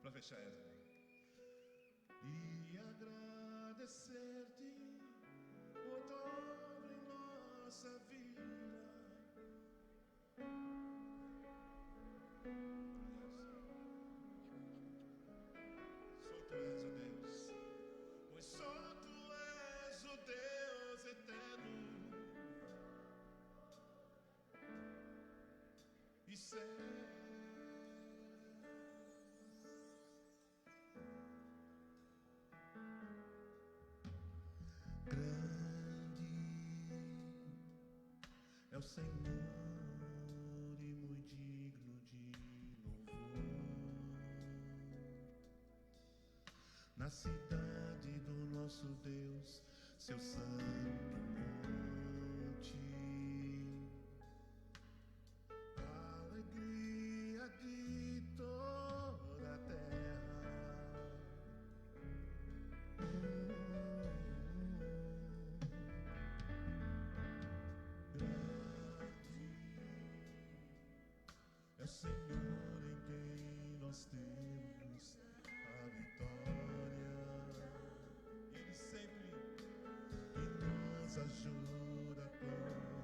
para fechar essa. E agradecer-te por tua obra em nossa vida. Só tu és o Deus, pois só tu és o Deus eterno e certo. Grande é o Senhor e muito digno de louvor. Na cidade do nosso Deus, seu santo monte, alegria de toda a terra. É o Senhor em quem nós temos a vitória. Ele sempre nos ajuda com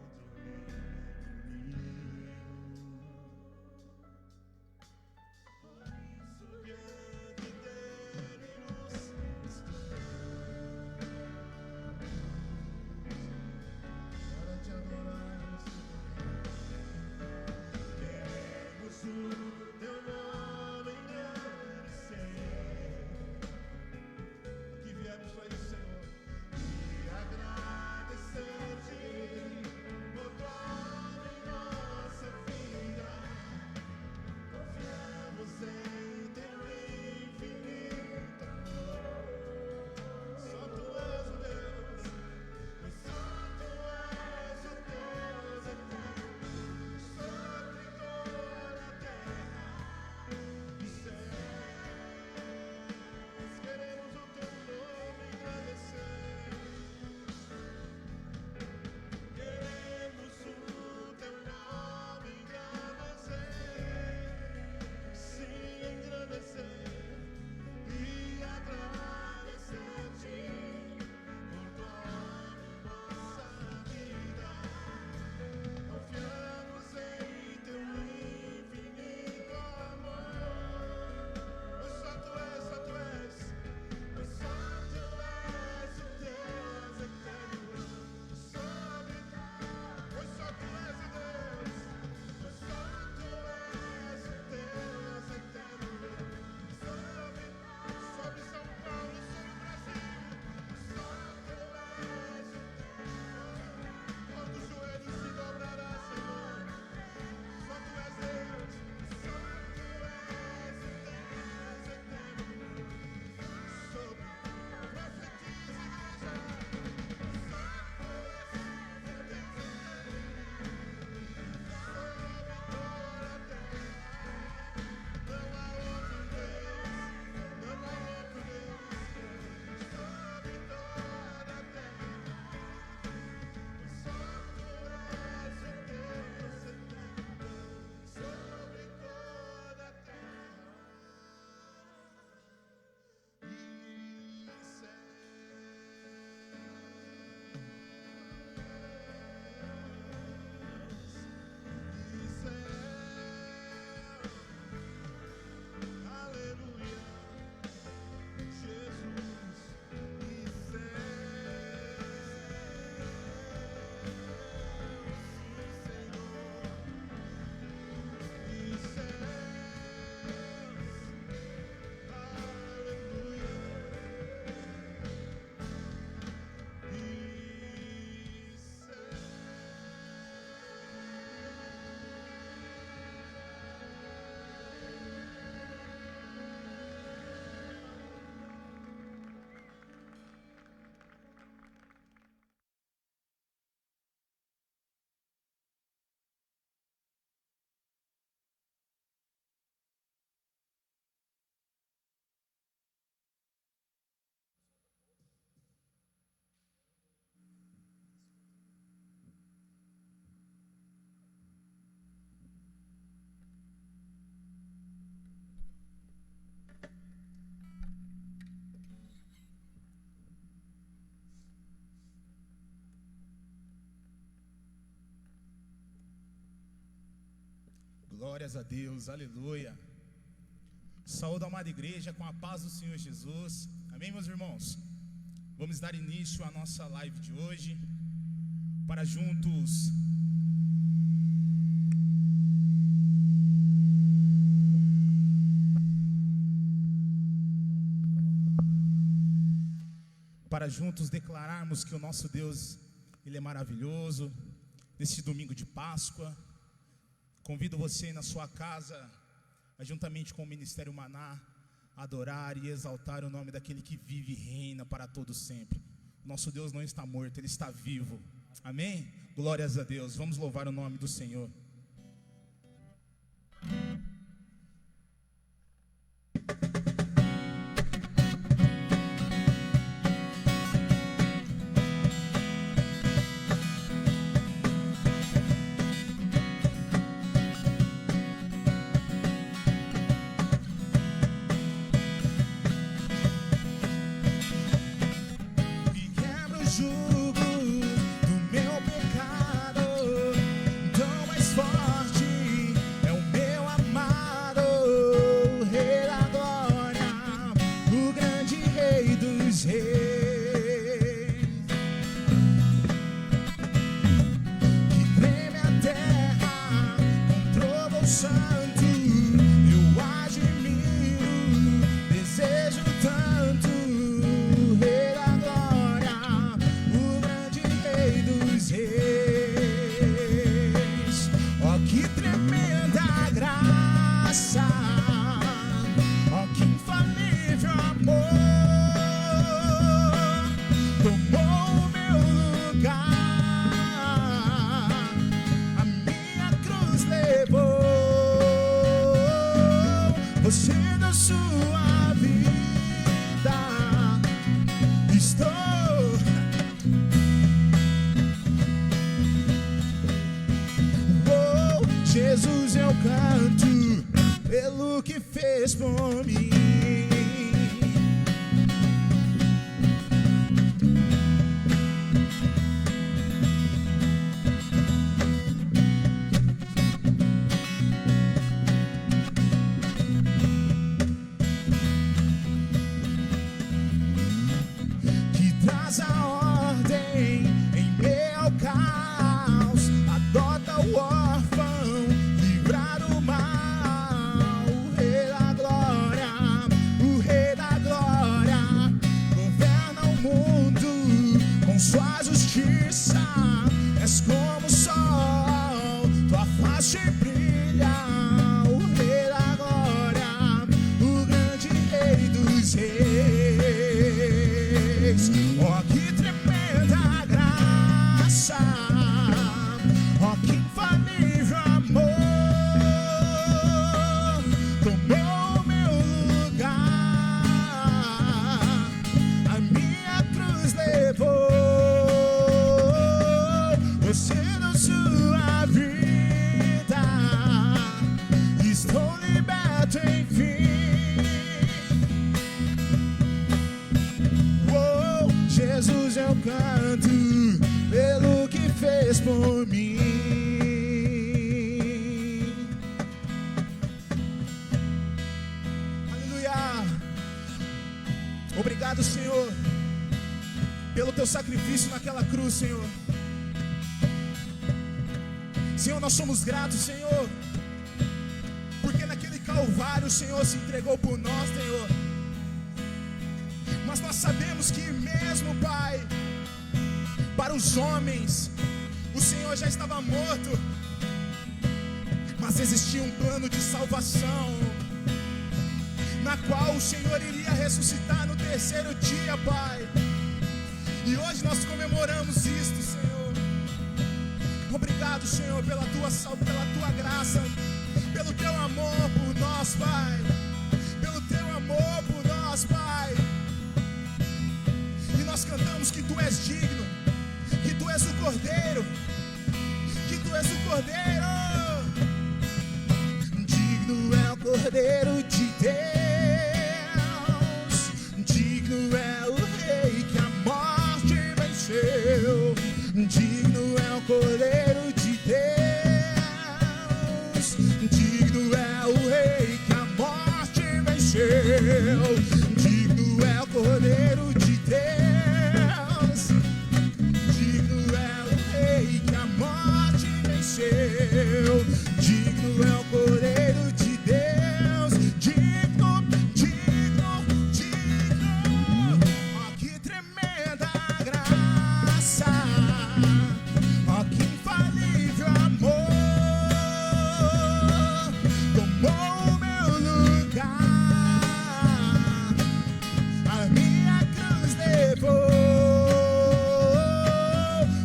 Glórias a Deus, aleluia. Saúde a amada igreja com a paz do Senhor Jesus. Amém, meus irmãos? Vamos dar início à nossa live de hoje, para juntos declararmos que o nosso Deus, Ele é maravilhoso. Neste domingo de Páscoa, convido você na sua casa, juntamente com o Ministério Maná, a adorar e exaltar o nome daquele que vive e reina para todo sempre. Nosso Deus não está morto, Ele está vivo. Amém? Glórias a Deus. Vamos louvar o nome do Senhor. Jesus, eu canto pelo que fez por mim. Que traz a ordem em meio ao caos, adota o órfão, livrar o mal. O Rei da Glória, o Rei da Glória, governa o mundo com sua justiça. És como o sol, tua face brilha. O Rei da Glória, o grande Rei dos Reis. Oh, que tremenda graça! Oh, que infalível amor! Tomou meu lugar, a minha cruz levou. Você deu sua vida, estou liberto enfim. Oh, Jesus, eu canto pelo que fez por mim. Aleluia. Obrigado, Senhor, pelo teu sacrifício naquela cruz, Senhor. Senhor, nós somos gratos, Senhor, porque naquele Calvário o Senhor se entregou por nós, Senhor. Mas nós sabemos que mesmo, Pai, para os homens o Senhor já estava morto, mas existia um plano de salvação, na qual o Senhor iria ressuscitar no terceiro dia, Pai. E hoje nós comemoramos isto, Senhor. Obrigado, Senhor, pela tua graça, pelo teu amor por nós, Pai. Pelo teu amor por nós, Pai. E nós cantamos que tu és digno, que tu és o Cordeiro, que tu és o Cordeiro. Digno é o Cordeiro de Deus, digno é o Rei que a morte venceu. Digno é o Cordeiro de Deus, digno Digno é o Cordeiro de Deus, digno é o Rei que a morte venceu. Digno é o Cordeiro de Deus, digno, digno, digno. Oh, que tremenda graça, oh, que infalível amor, tomou o meu lugar, a minha cruz levou,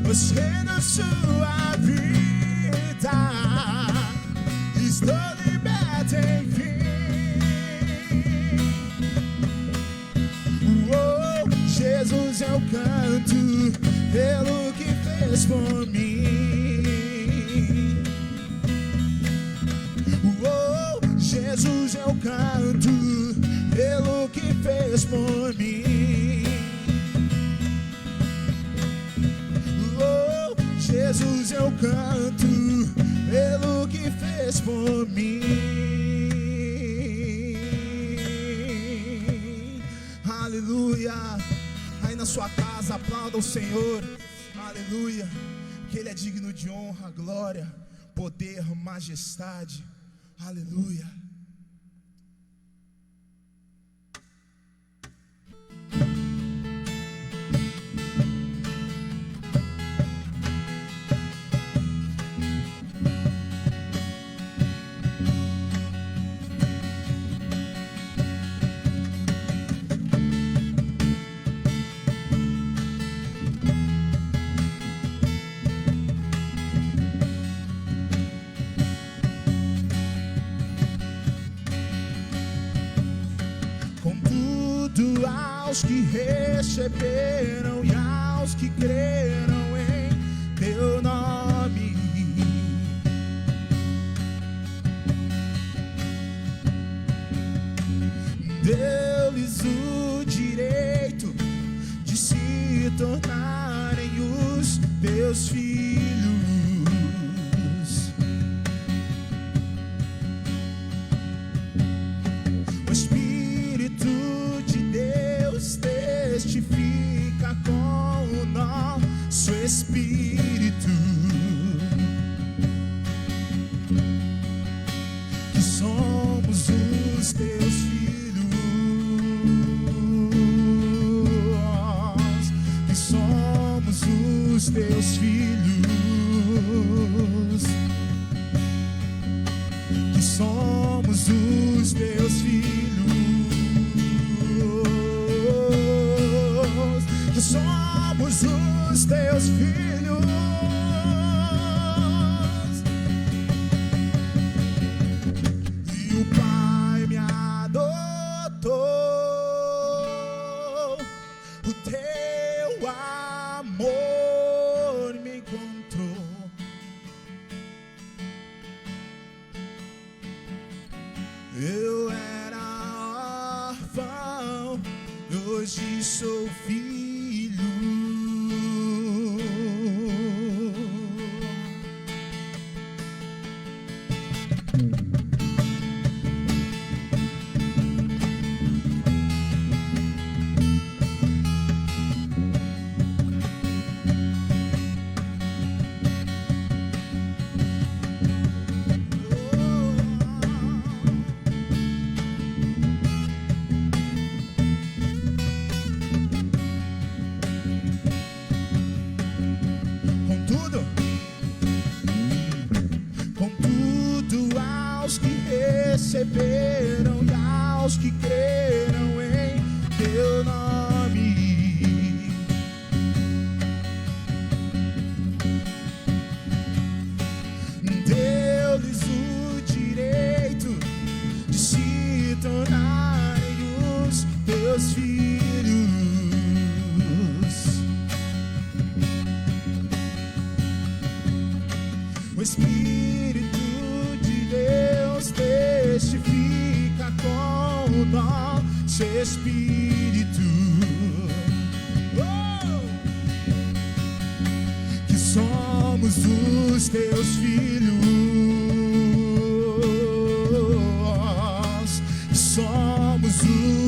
você na sua vida, estou liberto enfim. Oh, Jesus, eu canto pelo que fez por mim. Oh, Jesus, eu canto pelo que fez por mim. Oh, Jesus, eu canto pelo que fez por mim. Aleluia. Aí na sua casa, aplauda o Senhor. Aleluia. Que Ele é digno de honra, glória, poder, majestade. Aleluia. Contudo, aos que receberam e aos que creram em teu nome, deu-lhes o direito de se tornarem os teus filhos. O Espírito de Deus testifica com o nosso espírito que somos os teus filhos, que somos os teus filhos, que somos os teus filhos, que somos os teus filhos. E o Pai me adotou, o teu amor me encontrou. Eu era órfão, hoje sou filho. Contudo, aos que receberam e aos que creram em teu nome, deu-lhes o direito de se tornarem os teus filhos. O Espírito de Deus testifica com o nosso espírito que somos os teus filhos, que somos os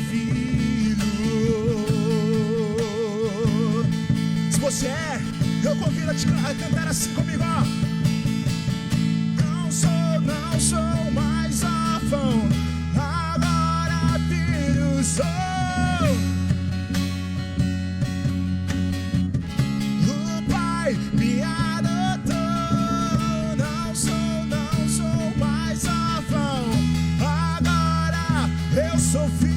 filho. Se você é, eu convido a te cantar assim comigo, ó. Não sou mais órfão, agora filho sou. O Pai me adotou. Não sou mais órfão, agora eu sou filho.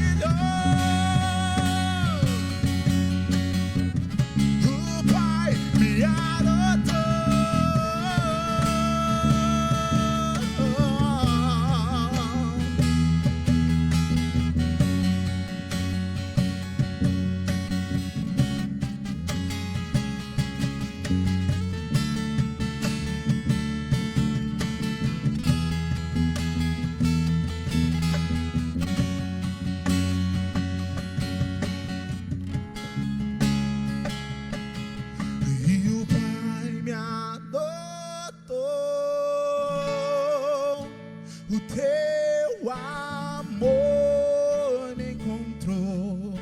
O Pai me adotou. O teu amor me encontrou.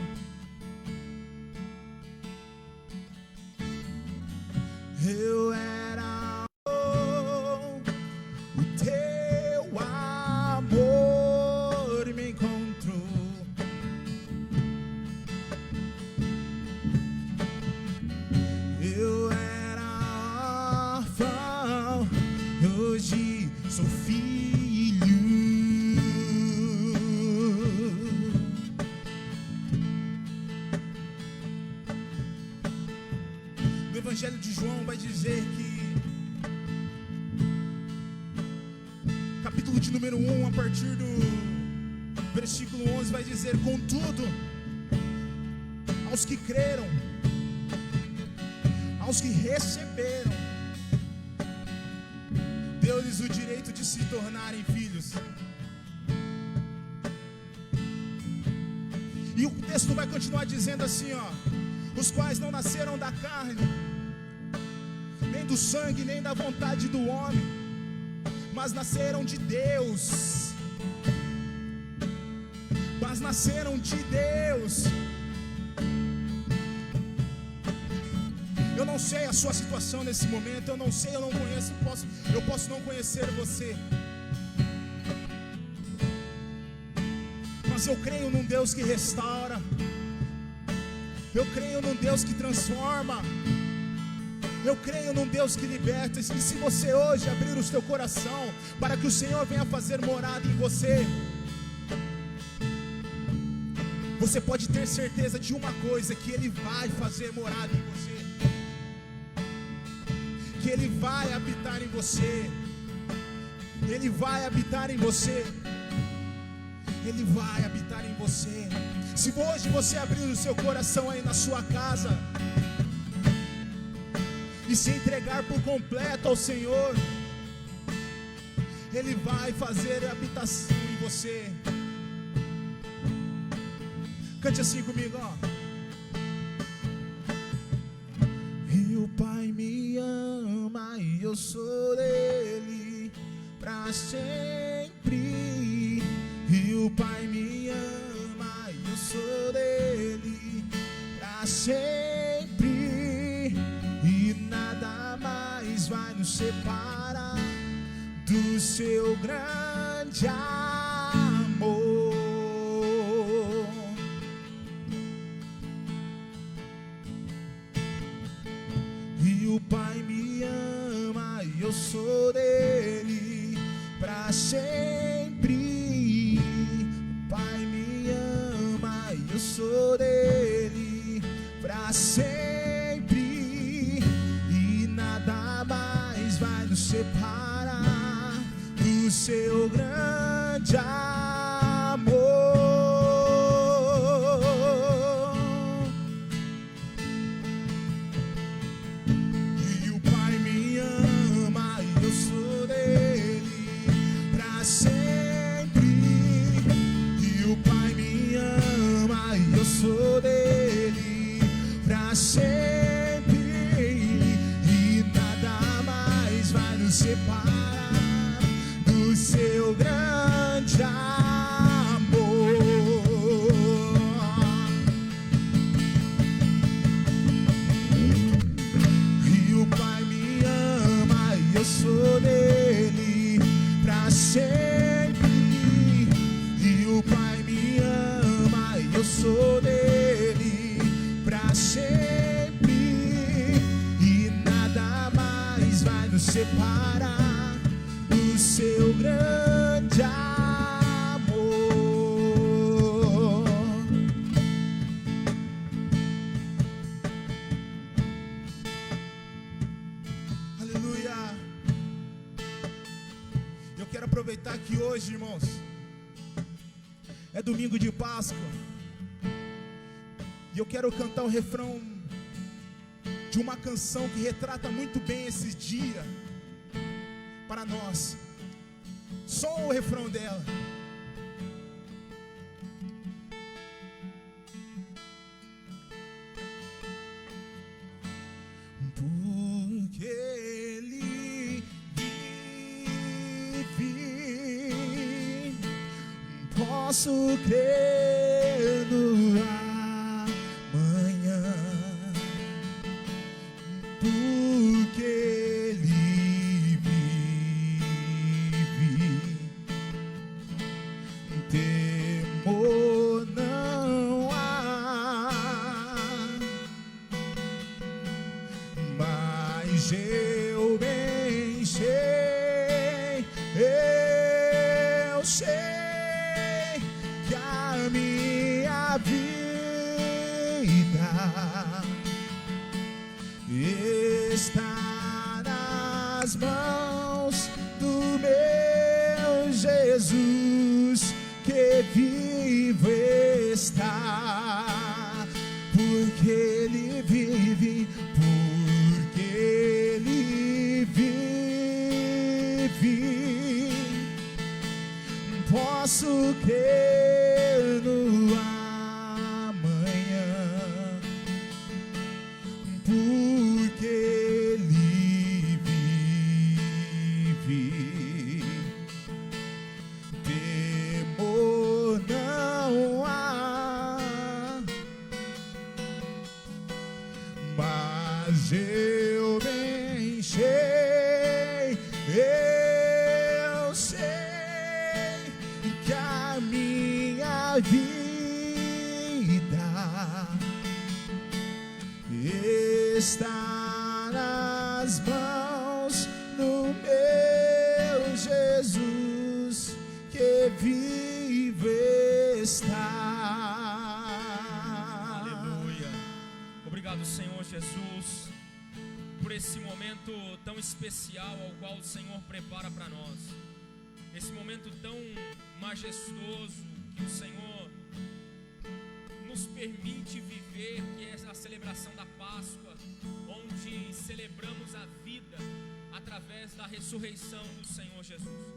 Eu era o teu amor me encontrou. Eu era órfão, hoje sou filho. O Evangelho de João vai dizer que, capítulo de número 1, a partir do versículo 11, vai dizer: contudo, aos que creram, aos que receberam, deu-lhes o direito de se tornarem filhos. E o texto vai continuar dizendo assim, ó: os quais não nasceram da carne, nem do sangue, nem da vontade do homem, mas nasceram de Deus. Mas nasceram de Deus. Eu não sei a sua situação nesse momento, eu não sei, eu não conheço, eu posso não conhecer você, mas eu creio num Deus que restaura, eu creio num Deus que transforma, eu creio num Deus que liberta. E se você hoje abrir o seu coração para que o Senhor venha fazer morada em você, você pode ter certeza de uma coisa: que Ele vai fazer morada em você, que Ele vai habitar em você, Ele vai habitar em você, Ele vai habitar em você. Se hoje você abrir o seu coração aí na sua casa e se entregar por completo ao Senhor, Ele vai fazer habitação em você. Cante assim comigo, ó. E o Pai me ama e eu sou dele pra sempre. E o Pai me ama e eu sou dele pra sempre. E nada mais vai nos separar do seu grande amor. E o Pai me ama e eu sou dele pra sempre. O Pai me ama e eu sou dele pra sempre. E nada mais vai nos separar do seu grande amor. Sou dele pra sempre, e nada mais vai nos separar do seu grande amor. sempre, e nada mais vai nos separar do seu grande amor. Aleluia. Eu quero aproveitar que hoje, irmãos, é domingo de Páscoa, e eu quero cantar o refrão de uma canção que retrata muito bem esse dia para nós. Só o refrão dela. Porque Ele vive, posso crer no amanhã. Porque Ele vive, temor não há. Mas eu bem sei, eu sei que a minha vida está nas mãos do meu Jesus, que vivo está, porque Ele vive, porque Ele vive, posso crer no amanhã, porque Ele vive, temor não há. Mas eu bem sei, eu sei que a minha vida está nas mãos do meu Jesus, que vivo está. Aleluia. Obrigado, Senhor Jesus, por esse momento tão especial ao qual o Senhor prepara para nós. Esse momento tão majestoso que o Senhor nos permite viver, que é a celebração da Páscoa, onde celebramos a vida através da ressurreição do Senhor Jesus.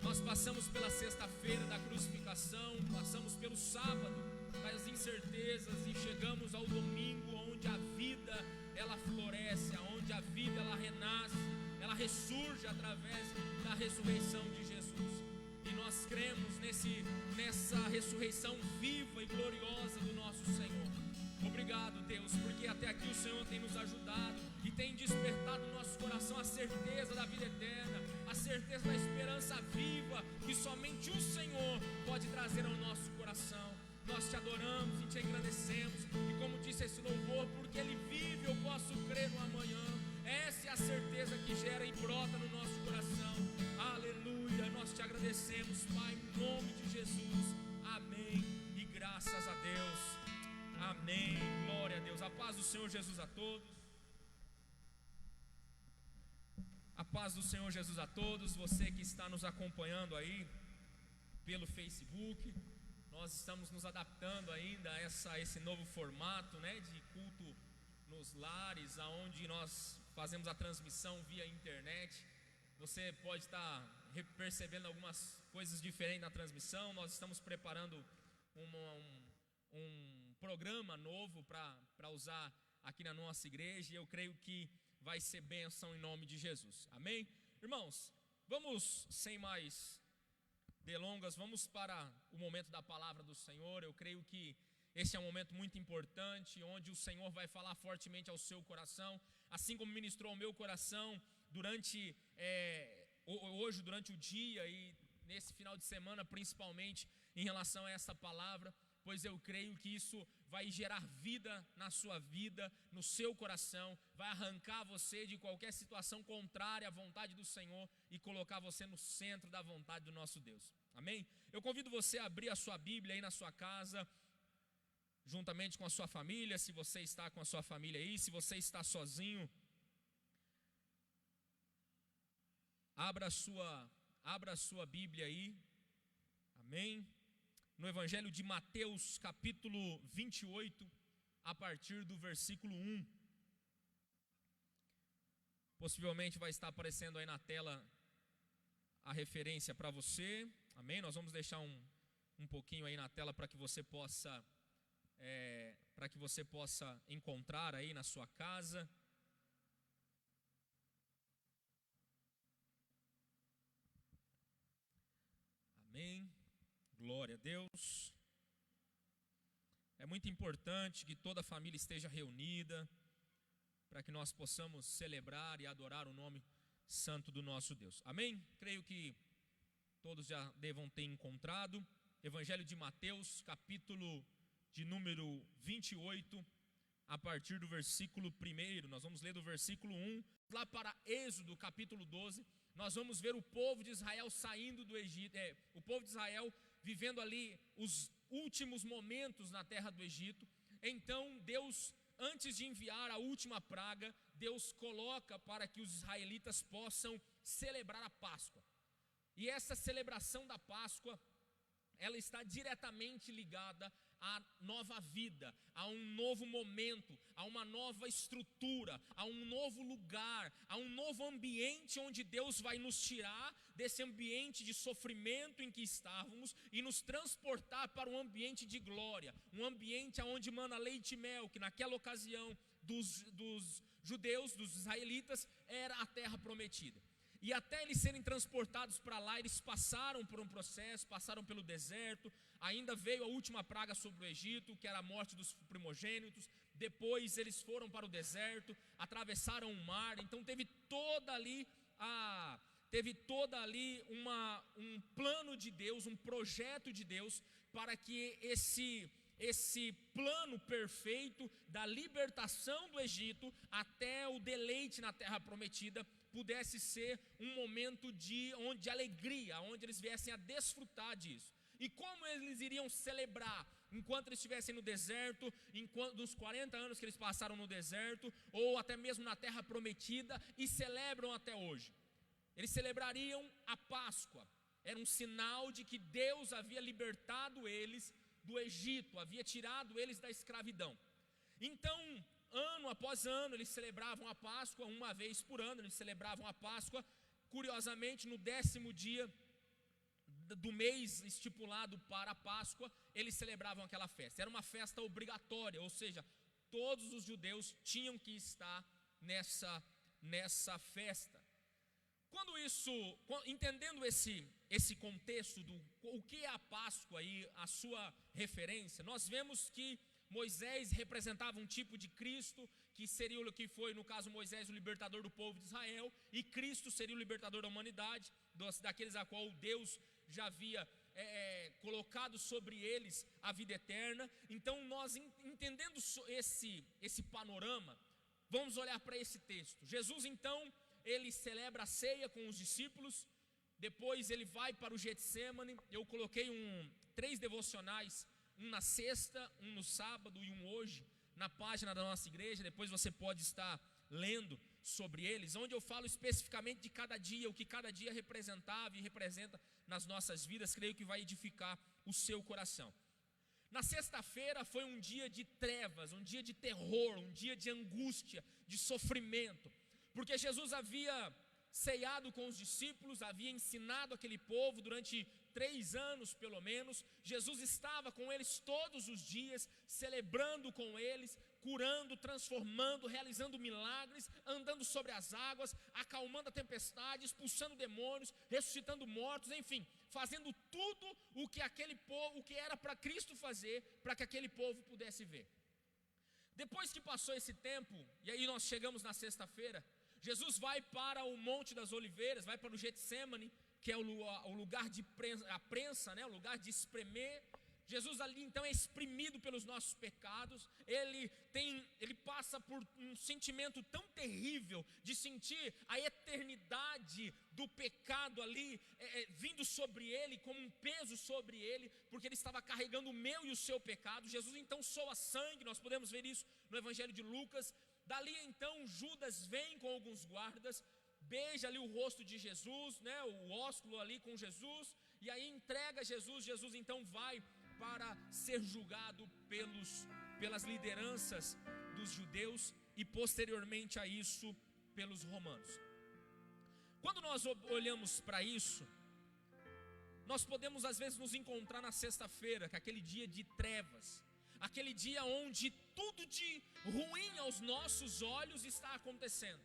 Nós passamos pela sexta-feira da crucificação, passamos pelo sábado das incertezas e chegamos ao domingo, onde a vida ela floresce, onde a vida ela renasce, ela ressurge através da ressurreição de Jesus. E nós cremos nessa ressurreição viva e gloriosa do nosso Senhor. Obrigado, Deus, porque até aqui o Senhor tem nos ajudado e tem despertado no nosso coração a certeza da vida eterna, a certeza da esperança viva que somente o Senhor pode trazer ao nosso coração. Nós te adoramos e te agradecemos, e como disse esse louvor, porque Ele vive, eu posso crer no amanhã. Essa é a certeza que gera e brota no nosso coração. Aleluia, nós te agradecemos, Pai, em nome de Jesus. Amém e graças a Deus. Amém, glória a Deus. A paz do Senhor Jesus a todos. A paz do Senhor Jesus a todos. Você que está nos acompanhando aí pelo Facebook, nós estamos nos adaptando ainda a esse novo formato, né, de culto nos lares, aonde nós fazemos a transmissão via internet. Você pode estar percebendo algumas coisas diferentes na transmissão. Nós estamos preparando um programa novo para usar aqui na nossa igreja, e eu creio que vai ser bênção em nome de Jesus. Amém? Irmãos, vamos sem mais delongas, vamos para o momento da palavra do Senhor. Eu creio que esse é um momento muito importante, onde o Senhor vai falar fortemente ao seu coração, assim como ministrou ao meu coração hoje durante o dia e nesse final de semana, principalmente em relação a essa palavra, pois eu creio que isso vai gerar vida na sua vida, no seu coração, vai arrancar você de qualquer situação contrária à vontade do Senhor e colocar você no centro da vontade do nosso Deus. Amém? Eu convido você a abrir a sua Bíblia aí na sua casa, juntamente com a sua família, se você está com a sua família aí, se você está sozinho, abra a sua Bíblia aí, amém? No Evangelho de Mateus, capítulo 28, a partir do versículo 1. Possivelmente vai estar aparecendo aí na tela a referência para você, amém? Nós vamos deixar um pouquinho aí na tela para que você possa encontrar aí na sua casa. Amém. Glória a Deus. É muito importante que toda a família esteja reunida para que nós possamos celebrar e adorar o nome santo do nosso Deus. Amém? Creio que todos já devam ter encontrado. Evangelho de Mateus, capítulo de número 28, a partir do versículo 1. Nós vamos ler do versículo 1 lá para Êxodo, capítulo 12. Nós vamos ver o povo de Israel saindo do Egito, o povo de Israel vivendo ali os últimos momentos na terra do Egito. Então Deus, antes de enviar a última praga, Deus coloca para que os israelitas possam celebrar a Páscoa. E essa celebração da Páscoa, ela está diretamente ligada à nova vida, a um novo momento, a uma nova estrutura, a um novo lugar, a um novo ambiente onde Deus vai nos tirar desse ambiente de sofrimento em que estávamos e nos transportar para um ambiente de glória, um ambiente onde mana leite e mel, que naquela ocasião dos judeus, dos israelitas, era a terra prometida. E até eles serem transportados para lá, eles passaram por um processo, passaram pelo deserto. Ainda veio a última praga sobre o Egito, que era a morte dos primogênitos. Depois eles foram para o deserto, atravessaram o mar. Então teve toda ali um plano de Deus, um projeto de Deus, para que esse plano perfeito da libertação do Egito até o deleite na terra prometida pudesse ser um momento de alegria, onde eles viessem a desfrutar disso. E como eles iriam celebrar enquanto eles estivessem no deserto, nos 40 anos que eles passaram no deserto, ou até mesmo na terra prometida, e celebram até hoje? Eles celebrariam a Páscoa. Era um sinal de que Deus havia libertado eles do Egito, havia tirado eles da escravidão. Então, ano após ano, eles celebravam a Páscoa, uma vez por ano eles celebravam a Páscoa. Curiosamente, no 10º dia do mês estipulado para a Páscoa, eles celebravam aquela festa. Era uma festa obrigatória, ou seja, todos os judeus tinham que estar nessa festa. Entendendo esse contexto do o que é a Páscoa e a sua referência, nós vemos que Moisés representava um tipo de Cristo, que seria o que foi, no caso, Moisés, o libertador do povo de Israel, e Cristo seria o libertador da humanidade, daqueles a qual Deus já havia colocado sobre eles a vida eterna. Então nós, entendendo esse panorama, vamos olhar para esse texto. Jesus então, ele celebra a ceia com os discípulos, depois ele vai para o Getsêmani. Eu coloquei 3 devocionais, um na sexta, um no sábado e um hoje, na página da nossa igreja. Depois você pode estar lendo sobre eles, onde eu falo especificamente de cada dia, o que cada dia representava e representa nas nossas vidas. Creio que vai edificar o seu coração. Na sexta-feira foi um dia de trevas, um dia de terror, um dia de angústia, de sofrimento, porque Jesus havia ceado com os discípulos, havia ensinado aquele povo durante 3 anos pelo menos. Jesus estava com eles todos os dias, celebrando com eles, curando, transformando, realizando milagres, andando sobre as águas, acalmando a tempestade, expulsando demônios, ressuscitando mortos, enfim, fazendo tudo o que era para Cristo fazer, para que aquele povo pudesse ver. Depois que passou esse tempo, e aí nós chegamos na sexta-feira, Jesus vai para o Monte das Oliveiras, vai para o Getsêmani, que é o lugar de prensa, né? O lugar de espremer, Jesus ali então é exprimido pelos nossos pecados, ele passa por um sentimento tão terrível de sentir a eternidade do pecado ali vindo sobre ele, como um peso sobre ele, porque ele estava carregando o meu e o seu pecado. Jesus então soa sangue, nós podemos ver isso no Evangelho de Lucas. Dali então Judas vem com alguns guardas, beija ali o rosto de Jesus, né, o ósculo ali com Jesus, e aí entrega Jesus. Jesus então vai para ser julgado pelas lideranças dos judeus e posteriormente a isso pelos romanos. Quando nós olhamos para isso, nós podemos às vezes nos encontrar na sexta-feira, que é aquele dia de trevas, aquele dia onde tudo de ruim aos nossos olhos está acontecendo.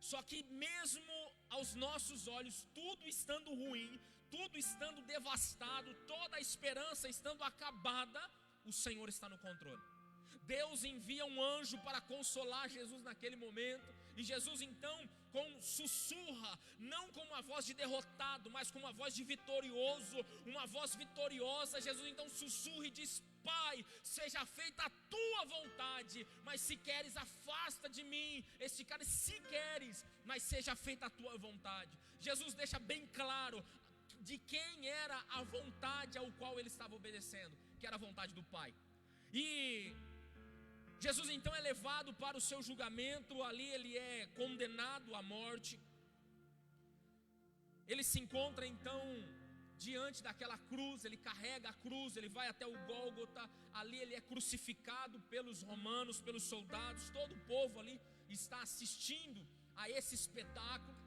Só que mesmo aos nossos olhos, tudo estando ruim, tudo estando devastado, toda a esperança estando acabada, o Senhor está no controle. Deus envia um anjo para consolar Jesus naquele momento, e Jesus então sussurra, não com uma voz de derrotado, mas com uma voz de vitorioso, uma voz vitoriosa. Jesus então sussurra e diz: Pai, seja feita a tua vontade, mas se queres, afasta de mim este cálice, se queres, mas seja feita a tua vontade. Jesus deixa bem claro de quem era a vontade ao qual ele estava obedecendo, que era a vontade do Pai. E Jesus então é levado para o seu julgamento, ali ele é condenado à morte. Ele se encontra então diante daquela cruz, ele carrega a cruz, ele vai até o Gólgota, ali ele é crucificado pelos romanos, pelos soldados, todo o povo ali está assistindo a esse espetáculo.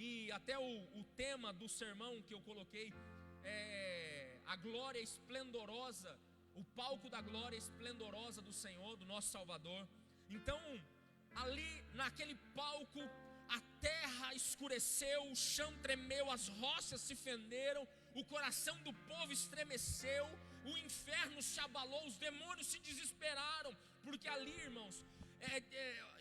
E até o tema do sermão que eu coloquei é a glória esplendorosa, o palco da glória esplendorosa do Senhor, do nosso Salvador. Então, ali naquele palco, a terra escureceu, o chão tremeu, as rochas se fenderam, o coração do povo estremeceu, o inferno se abalou, os demônios se desesperaram, porque ali, irmãos,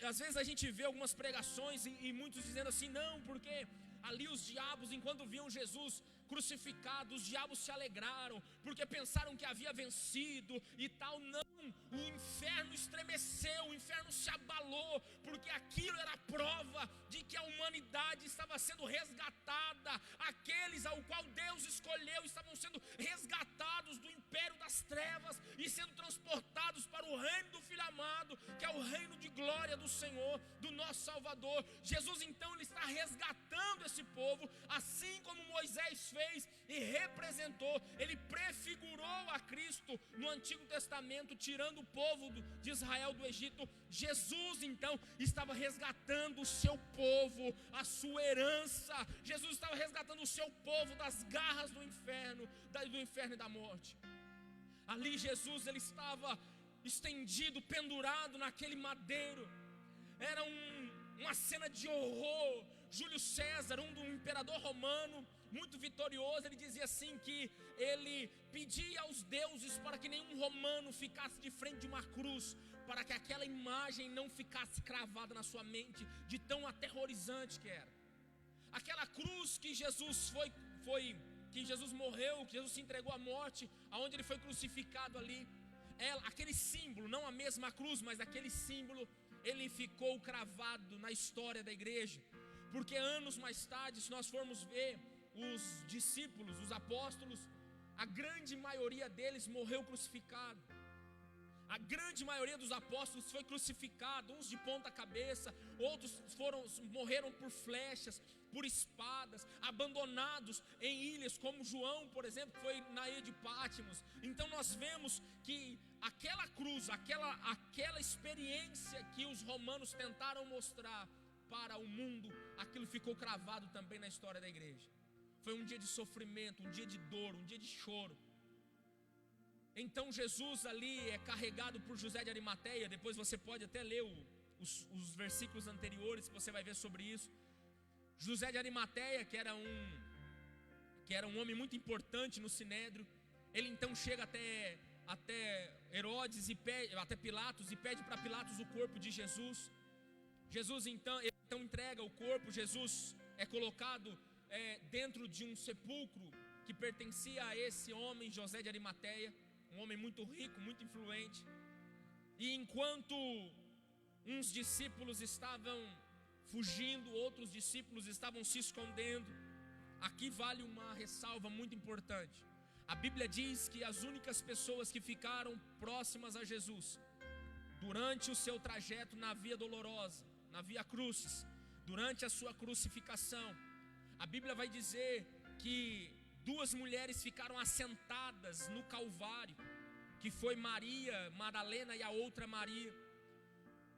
às vezes a gente vê algumas pregações e muitos dizendo assim: não, porque ali os diabos, enquanto viam Jesus crucificado, os diabos se alegraram, porque pensaram que havia vencido e tal. Não, o inferno estremeceu, o inferno se abalou, porque aquilo era a prova de que a humanidade estava sendo resgatada. Aqueles ao qual Deus escolheu estavam sendo resgatados do império das trevas e sendo transportados para o reino do Filho amado, que é o reino de glória do Senhor, do nosso Salvador. Jesus então ele está resgatando esse povo, assim como Moisés fez e representou. Ele prefigurou a Cristo no Antigo Testamento, tirando o povo de Israel do Egito. Jesus então estava resgatando o seu povo, a sua herança. Jesus estava resgatando o seu povo das garras do inferno e da morte. Ali Jesus ele estava estendido, pendurado naquele madeiro. Era uma cena de horror. Júlio César, um imperador romano muito vitorioso, ele dizia assim que ele pedia aos deuses para que nenhum romano ficasse de frente de uma cruz, para que aquela imagem não ficasse cravada na sua mente, de tão aterrorizante que era. Aquela cruz que Jesus que Jesus morreu, que Jesus se entregou à morte, aonde ele foi crucificado ali, aquele símbolo, não a mesma cruz, mas aquele símbolo, ele ficou cravado na história da igreja. Porque anos mais tarde, se nós formos ver os discípulos, os apóstolos, a grande maioria deles morreu crucificado. A grande maioria dos apóstolos foi crucificado, uns de ponta cabeça, outros morreram por flechas, por espadas, abandonados em ilhas, como João, por exemplo, que foi na ilha de Pátimos. Então nós vemos que aquela cruz, aquela experiência que os romanos tentaram mostrar para o mundo, aquilo ficou cravado também na história da igreja. Foi um dia de sofrimento, um dia de dor, um dia de choro. Então Jesus ali é carregado por José de Arimateia. Depois você pode até ler os versículos anteriores, que você vai ver sobre isso. José de Arimateia, que era um homem muito importante no Sinédrio, ele então chega até Herodes até Pilatos, e pede para Pilatos o corpo de Jesus. Jesus então entrega o corpo. Jesus é colocado dentro de um sepulcro que pertencia a esse homem, José de Arimateia. um homem muito rico, muito influente. E enquanto uns discípulos estavam fugindo, outros discípulos estavam se escondendo. Aqui vale uma ressalva muito importante. A Bíblia diz que as únicas pessoas que ficaram próximas a Jesus durante o seu trajeto na Via Dolorosa, na Via Crucis, durante a sua crucificação, a Bíblia vai dizer que 2 mulheres ficaram assentadas no Calvário, que foi Maria Madalena e a outra Maria.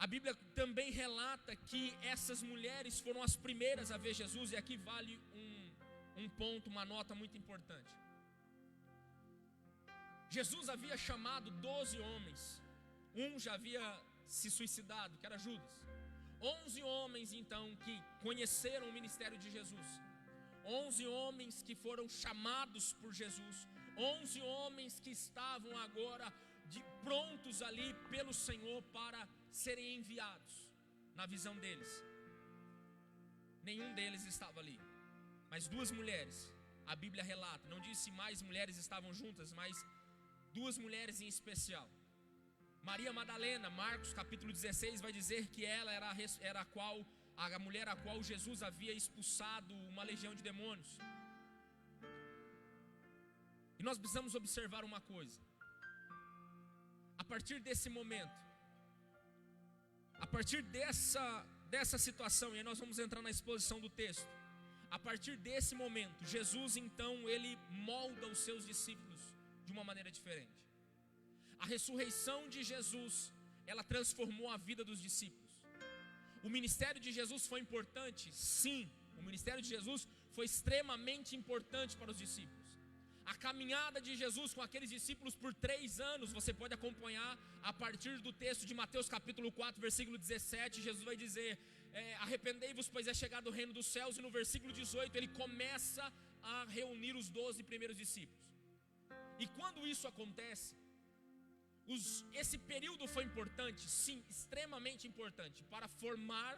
A Bíblia também relata que essas mulheres foram as primeiras a ver Jesus. E aqui vale um ponto, uma nota muito importante. Jesus havia chamado 12 homens. Um já havia se suicidado, que era Judas. 11 homens então que conheceram o ministério de Jesus. 11 homens que foram chamados por Jesus. 11 homens que estavam agora prontos ali pelo Senhor para serem enviados. Na visão deles, nenhum deles estava ali, mas 2 mulheres, a Bíblia relata, não diz se mais mulheres estavam juntas, mas 2 mulheres em especial. Maria Madalena, Marcos capítulo 16 vai dizer que ela era a mulher a qual Jesus havia expulsado uma legião de demônios. E nós precisamos observar uma coisa. A partir desse momento, a partir dessa situação, e aí nós vamos entrar na exposição do texto. A partir desse momento, Jesus então ele molda os seus discípulos de uma maneira diferente. A ressurreição de Jesus, ela transformou a vida dos discípulos. O ministério de Jesus foi importante? Sim, o ministério de Jesus foi extremamente importante para os discípulos. A caminhada de Jesus com aqueles discípulos por 3 anos, você pode acompanhar a partir do texto de Mateus capítulo 4, versículo 17, Jesus vai dizer, arrependei-vos, pois é chegado o reino dos céus, e no versículo 18 ele começa a reunir os 12 primeiros discípulos. E quando isso acontece, esse período foi importante, sim, extremamente importante, para formar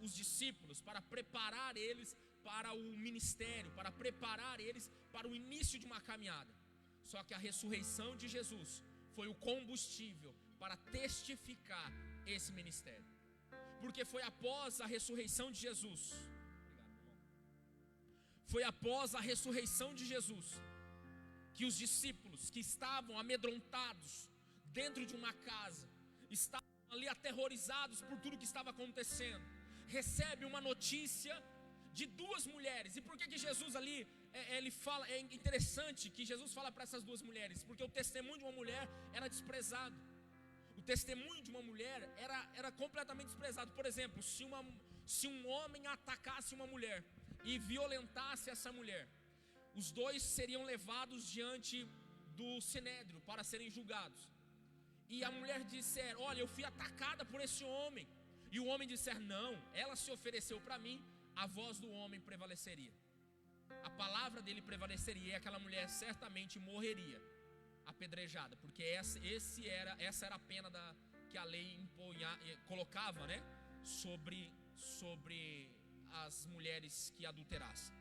os discípulos, para preparar eles para o ministério, para preparar eles para o início de uma caminhada. Só que a ressurreição de Jesus foi o combustível para testificar esse ministério, porque foi após a ressurreição de Jesus, foi após a ressurreição de Jesus que os discípulos que estavam amedrontados dentro de uma casa, estavam ali aterrorizados por tudo que estava acontecendo, recebem uma notícia de 2 mulheres. E por que Jesus ali, ele fala, é interessante que Jesus fala para essas 2 mulheres, porque o testemunho de uma mulher era desprezado. O testemunho de uma mulher era completamente desprezado. Por exemplo, se um homem atacasse uma mulher e violentasse essa mulher, os 2 seriam levados diante do sinédrio para serem julgados. E a mulher disser, olha, eu fui atacada por esse homem. E o homem disser, não, ela se ofereceu para mim, a voz do homem prevaleceria, a palavra dele prevaleceria, e aquela mulher certamente morreria apedrejada, porque essa era a pena que a lei colocava, né, sobre as mulheres que adulterassem.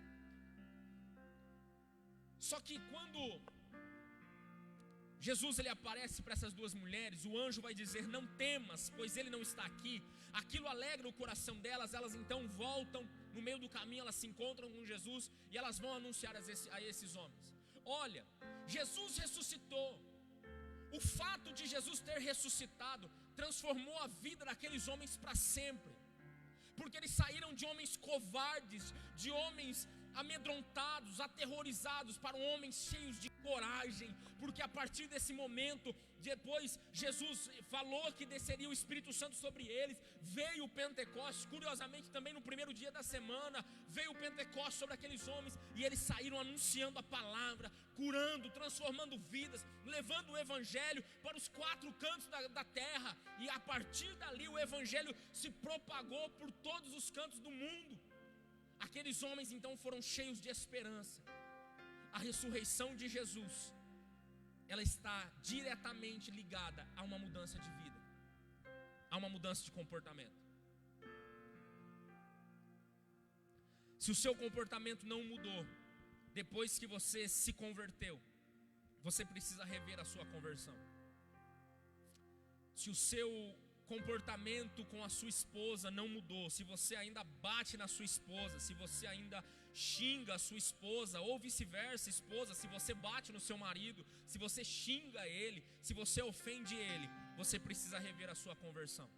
Só que quando Jesus ele aparece para essas 2 mulheres, o anjo vai dizer, não temas, pois ele não está aqui. Aquilo alegra o coração delas. Elas então voltam, no meio do caminho elas se encontram com Jesus, e elas vão anunciar a esses homens, olha, Jesus ressuscitou. O fato de Jesus ter ressuscitado transformou a vida daqueles homens para sempre, porque eles saíram de homens covardes, de homens amedrontados, aterrorizados, para homens cheios de coragem, porque a partir desse momento, depois Jesus falou que desceria o Espírito Santo sobre eles, veio o Pentecostes, curiosamente também no primeiro dia da semana, veio o Pentecostes sobre aqueles homens, e eles saíram anunciando a palavra, curando, transformando vidas, levando o Evangelho para os 4 cantos da terra, e a partir dali o Evangelho se propagou por todos os cantos do mundo. Aqueles homens então foram cheios de esperança. A ressurreição de Jesus, ela está diretamente ligada a uma mudança de vida, a uma mudança de comportamento. Se o seu comportamento não mudou depois que você se converteu, você precisa rever a sua conversão. Se o seu comportamento com a sua esposa não mudou, se você ainda bate na sua esposa, se você ainda xinga a sua esposa, ou vice-versa, esposa, se você bate no seu marido, se você xinga ele, se você ofende ele, você precisa rever a sua conversão.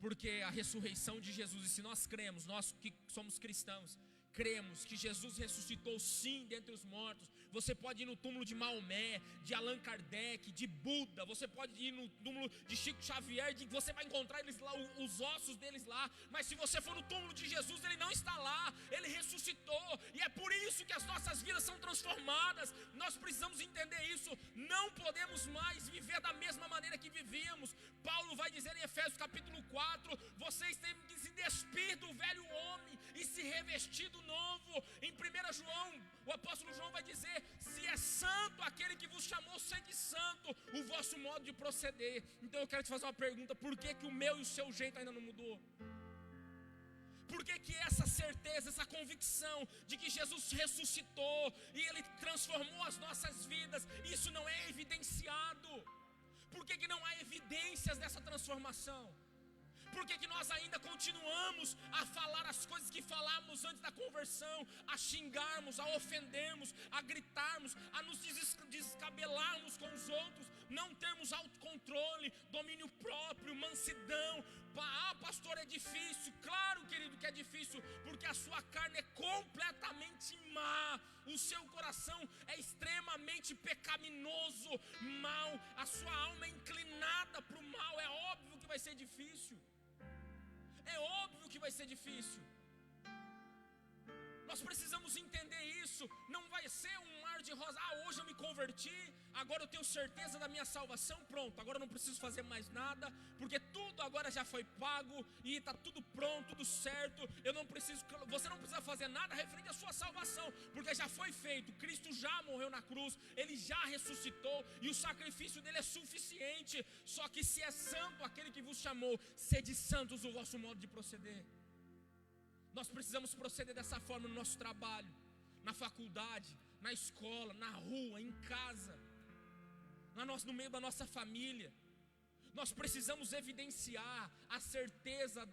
Porque a ressurreição de Jesus, e se nós cremos, nós que somos cristãos, cremos que Jesus ressuscitou sim dentre os mortos. Você pode ir no túmulo de Maomé, de Allan Kardec, de Buda. Você pode ir no túmulo de Chico Xavier, você vai encontrar eles lá, os ossos deles lá. Mas se você for no túmulo de Jesus, ele não está lá, ele ressuscitou. E é por isso que as nossas vidas são transformadas. Nós precisamos entender isso. Não podemos mais viver da mesma maneira que vivíamos. Paulo vai dizer em Efésios capítulo 4: vocês têm que se despir do velho homem e se revestir do novo. Em 1 João, o apóstolo João vai dizer: se é santo aquele que vos chamou, sede santo o vosso modo de proceder. Então eu quero te fazer uma pergunta: por que que o meu e o seu jeito ainda não mudou? Por que que essa certeza, essa convicção de que Jesus ressuscitou e Ele transformou as nossas vidas, isso não é evidenciado? Por que que não há evidências dessa transformação? Por que que nós ainda continuamos a falar as coisas que falamos antes da conversão, a xingarmos, a ofendermos, a gritarmos, a nos descabelarmos com os outros, não termos autocontrole, domínio próprio, mansidão? Ah, pastor, é difícil. Claro, querido, que é difícil, porque a sua carne é completamente má, o seu coração é extremamente pecaminoso, mau, a sua alma é inclinada para o mal. É óbvio que vai ser difícil. É óbvio que vai ser difícil. Nós precisamos entender isso. Não vai ser um mar de rosa. Ah, hoje eu me converti, agora eu tenho certeza da minha salvação. Pronto, agora eu não preciso fazer mais nada, porque tudo agora já foi pago e está tudo pronto, tudo certo. Eu não preciso. Você não precisa fazer nada referente à sua salvação, porque já foi feito. Cristo já morreu na cruz, Ele já ressuscitou e o sacrifício dele é suficiente. Só que se é santo aquele que vos chamou, sede santos o vosso modo de proceder. Nós precisamos proceder dessa forma no nosso trabalho, na faculdade, na escola, na rua, em casa, no meio da nossa família. Nós precisamos evidenciar a certeza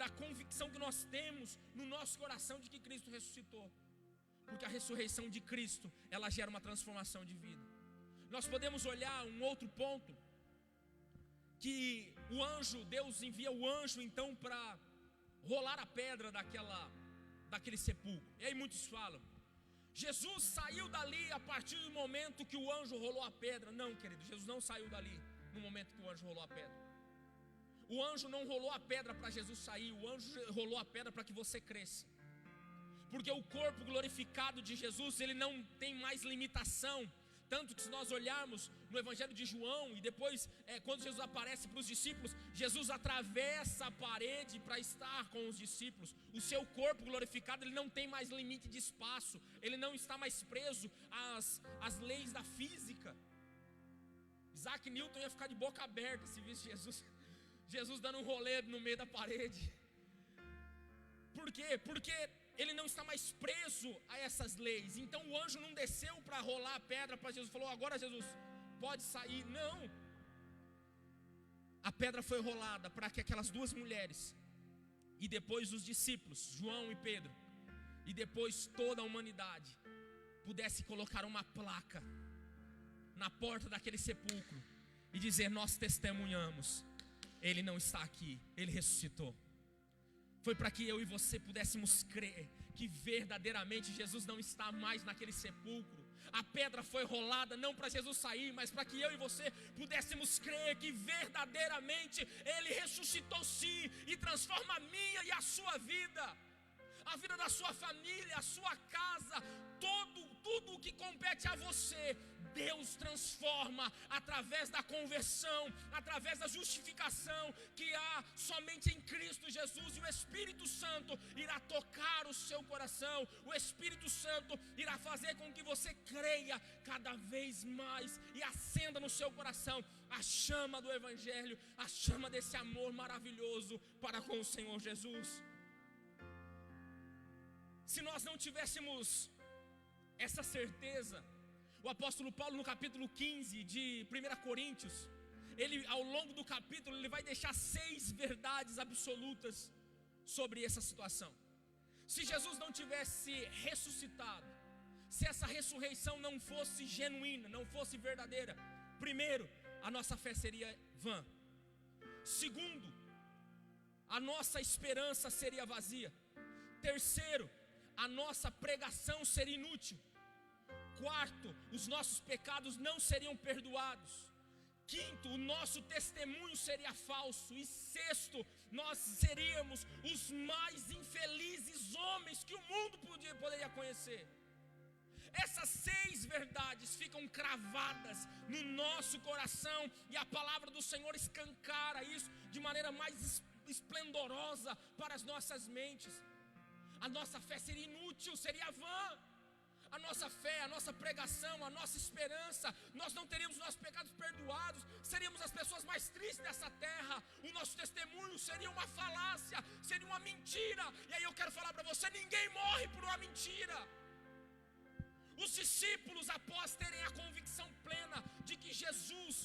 da convicção que nós temos no nosso coração de que Cristo ressuscitou. Porque a ressurreição de Cristo, ela gera uma transformação de vida. Nós podemos olhar um outro ponto, que o anjo, Deus envia o anjo então para rolar a pedra daquele sepulcro. E aí muitos falam: Jesus saiu dali a partir do momento que o anjo rolou a pedra. Não, querido, Jesus não saiu dali no momento que o anjo rolou a pedra. O anjo não rolou a pedra para Jesus sair. O anjo rolou a pedra para que você cresça. Porque o corpo glorificado de Jesus, ele não tem mais limitação. Tanto que se nós olharmos no Evangelho de João, e depois quando Jesus aparece para os discípulos, Jesus atravessa a parede para estar com os discípulos. O seu corpo glorificado, ele não tem mais limite de espaço, ele não está mais preso às leis da física. Isaac Newton ia ficar de boca aberta se visse Jesus dando um rolê no meio da parede. Por quê? Porque ele não está mais preso a essas leis. Então o anjo não desceu para rolar a pedra para Jesus, falou: agora Jesus pode sair. Não, a pedra foi rolada para que aquelas duas mulheres, e depois os discípulos, João e Pedro, e depois toda a humanidade, pudesse colocar uma placa na porta daquele sepulcro e dizer: nós testemunhamos, Ele não está aqui, Ele ressuscitou. Foi para que eu e você pudéssemos crer que verdadeiramente Jesus não está mais naquele sepulcro. A pedra foi rolada não para Jesus sair, mas para que eu e você pudéssemos crer que verdadeiramente Ele ressuscitou sim, e transforma a minha e a sua vida, a vida da sua família, a sua casa, tudo o que compete a você. Deus transforma através da conversão, através da justificação que há somente em Cristo Jesus. E o Espírito Santo irá tocar o seu coração. O Espírito Santo irá fazer com que você creia cada vez mais e acenda no seu coração a chama do Evangelho, a chama desse amor maravilhoso para com o Senhor Jesus. Se nós não tivéssemos essa certeza, O apóstolo Paulo, no capítulo 15 de 1 Coríntios, ele, ao longo do capítulo, ele vai deixar 6 verdades absolutas sobre essa situação. Se Jesus não tivesse ressuscitado, se essa ressurreição não fosse genuína, não fosse verdadeira, primeiro, a nossa fé seria vã. Segundo, a nossa esperança seria vazia. Terceiro, a nossa pregação seria inútil. Quarto, os nossos pecados não seriam perdoados. Quinto, o nosso testemunho seria falso. E sexto, nós seríamos os mais infelizes homens que o mundo poderia conhecer. Essas 6 verdades ficam cravadas no nosso coração, e a palavra do Senhor escancara isso de maneira mais esplendorosa para as nossas mentes. A nossa fé seria inútil, seria vã. A nossa fé, a nossa pregação, a nossa esperança, nós não teríamos nossos pecados perdoados, seríamos as pessoas mais tristes dessa terra. O nosso testemunho seria uma falácia, seria uma mentira. E aí eu quero falar para você: ninguém morre por uma mentira. Os discípulos, após terem a convicção plena de que Jesus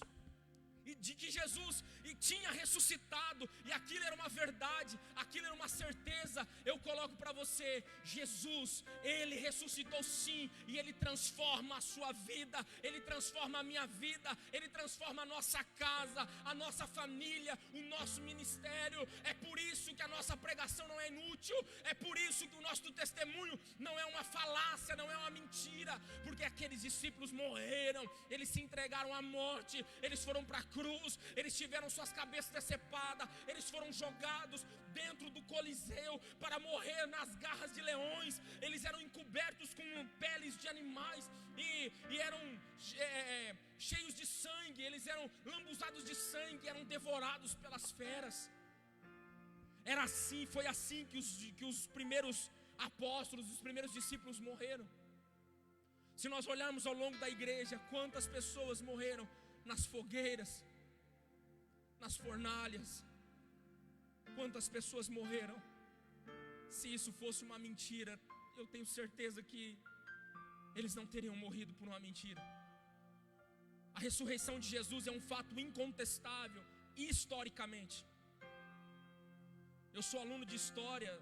tinha ressuscitado, e aquilo era uma verdade, aquilo era uma certeza, eu coloco para você: Jesus, Ele ressuscitou sim, e Ele transforma a sua vida, Ele transforma a minha vida, Ele transforma a nossa casa, a nossa família, o nosso ministério. É por isso que a nossa pregação não é inútil, é por isso que o nosso testemunho não é uma falácia, não é uma mentira, porque aqueles discípulos morreram, eles se entregaram à morte, eles foram para a cruz, eles tiveram suas cabeças decepadas, eles foram jogados dentro do Coliseu para morrer nas garras de leões, eles eram encobertos com peles de animais e eram cheios de sangue, eles eram lambuzados de sangue, eram devorados pelas feras. Era assim, foi assim que os primeiros apóstolos, os primeiros discípulos morreram. Se nós olharmos ao longo da igreja, quantas pessoas morreram nas fogueiras, nas fornalhas, quantas pessoas morreram. Se isso fosse uma mentira, eu tenho certeza que eles não teriam morrido por uma mentira. A ressurreição de Jesus é um fato incontestável historicamente. Eu sou aluno de história,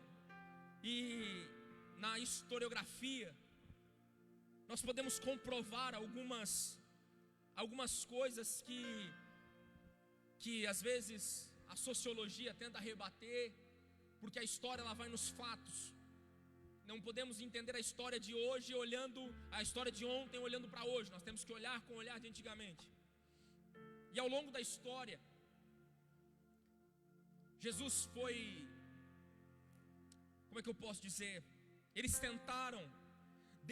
e na historiografia nós podemos comprovar algumas coisas que às vezes a sociologia tenta rebater, porque a história ela vai nos fatos. Não podemos entender a história de hoje olhando a história de ontem, olhando para hoje. Nós temos que olhar com o olhar de antigamente. E ao longo da história, Jesus foi, como é que eu posso dizer? Eles tentaram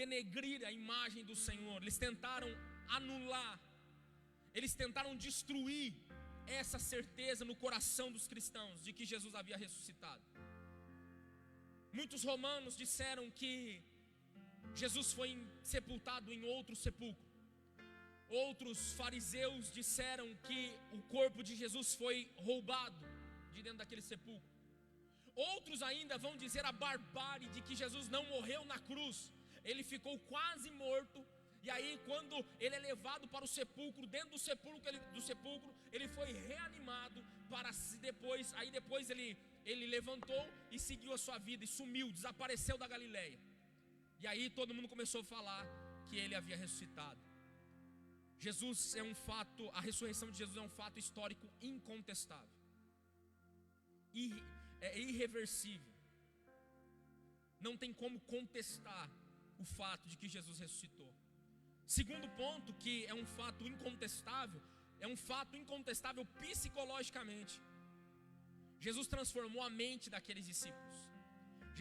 denegrir a imagem do Senhor, eles tentaram anular, eles tentaram destruir essa certeza no coração dos cristãos de que Jesus havia ressuscitado. Muitos romanos disseram que Jesus foi sepultado em outro sepulcro. Outros fariseus disseram que o corpo de Jesus foi roubado de dentro daquele sepulcro. Outros ainda vão dizer a barbárie de que Jesus não morreu na cruz, ele ficou quase morto. E aí quando ele é levado para o sepulcro, dentro do sepulcro, ele foi reanimado para depois ele levantou e seguiu a sua vida e sumiu, desapareceu da Galileia. E aí todo mundo começou a falar que ele havia ressuscitado. Jesus é um fato, a ressurreição de Jesus é um fato histórico incontestável. É irreversível. Não tem como contestar o fato de que Jesus ressuscitou. Segundo ponto, que é um fato incontestável psicologicamente. Jesus transformou a mente daqueles discípulos.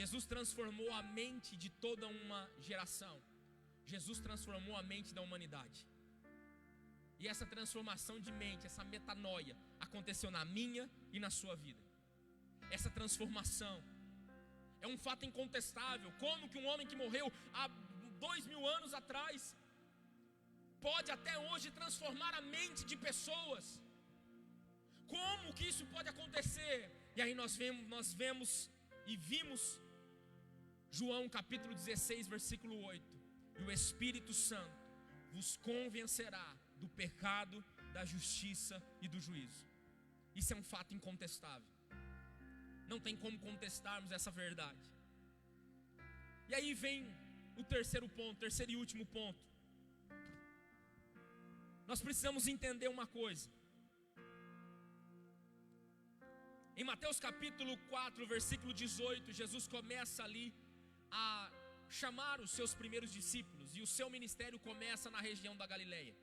Jesus transformou a mente de toda uma geração. Jesus transformou a mente da humanidade. E essa transformação de mente, essa metanoia, aconteceu na minha e na sua vida. Essa transformação é um fato incontestável. Como que um homem que morreu há 2000 anos atrás pode até hoje transformar a mente de pessoas? Como que isso pode acontecer? E aí nós vimos João capítulo 16 versículo 8. E o Espírito Santo vos convencerá do pecado, da justiça e do juízo. Isso é um fato incontestável. Não tem como contestarmos essa verdade. E aí vem o terceiro ponto, terceiro e último ponto. Nós precisamos entender uma coisa. Em Mateus capítulo 4, versículo 18, Jesus começa ali a chamar os seus primeiros discípulos, e o seu ministério começa na região da Galileia.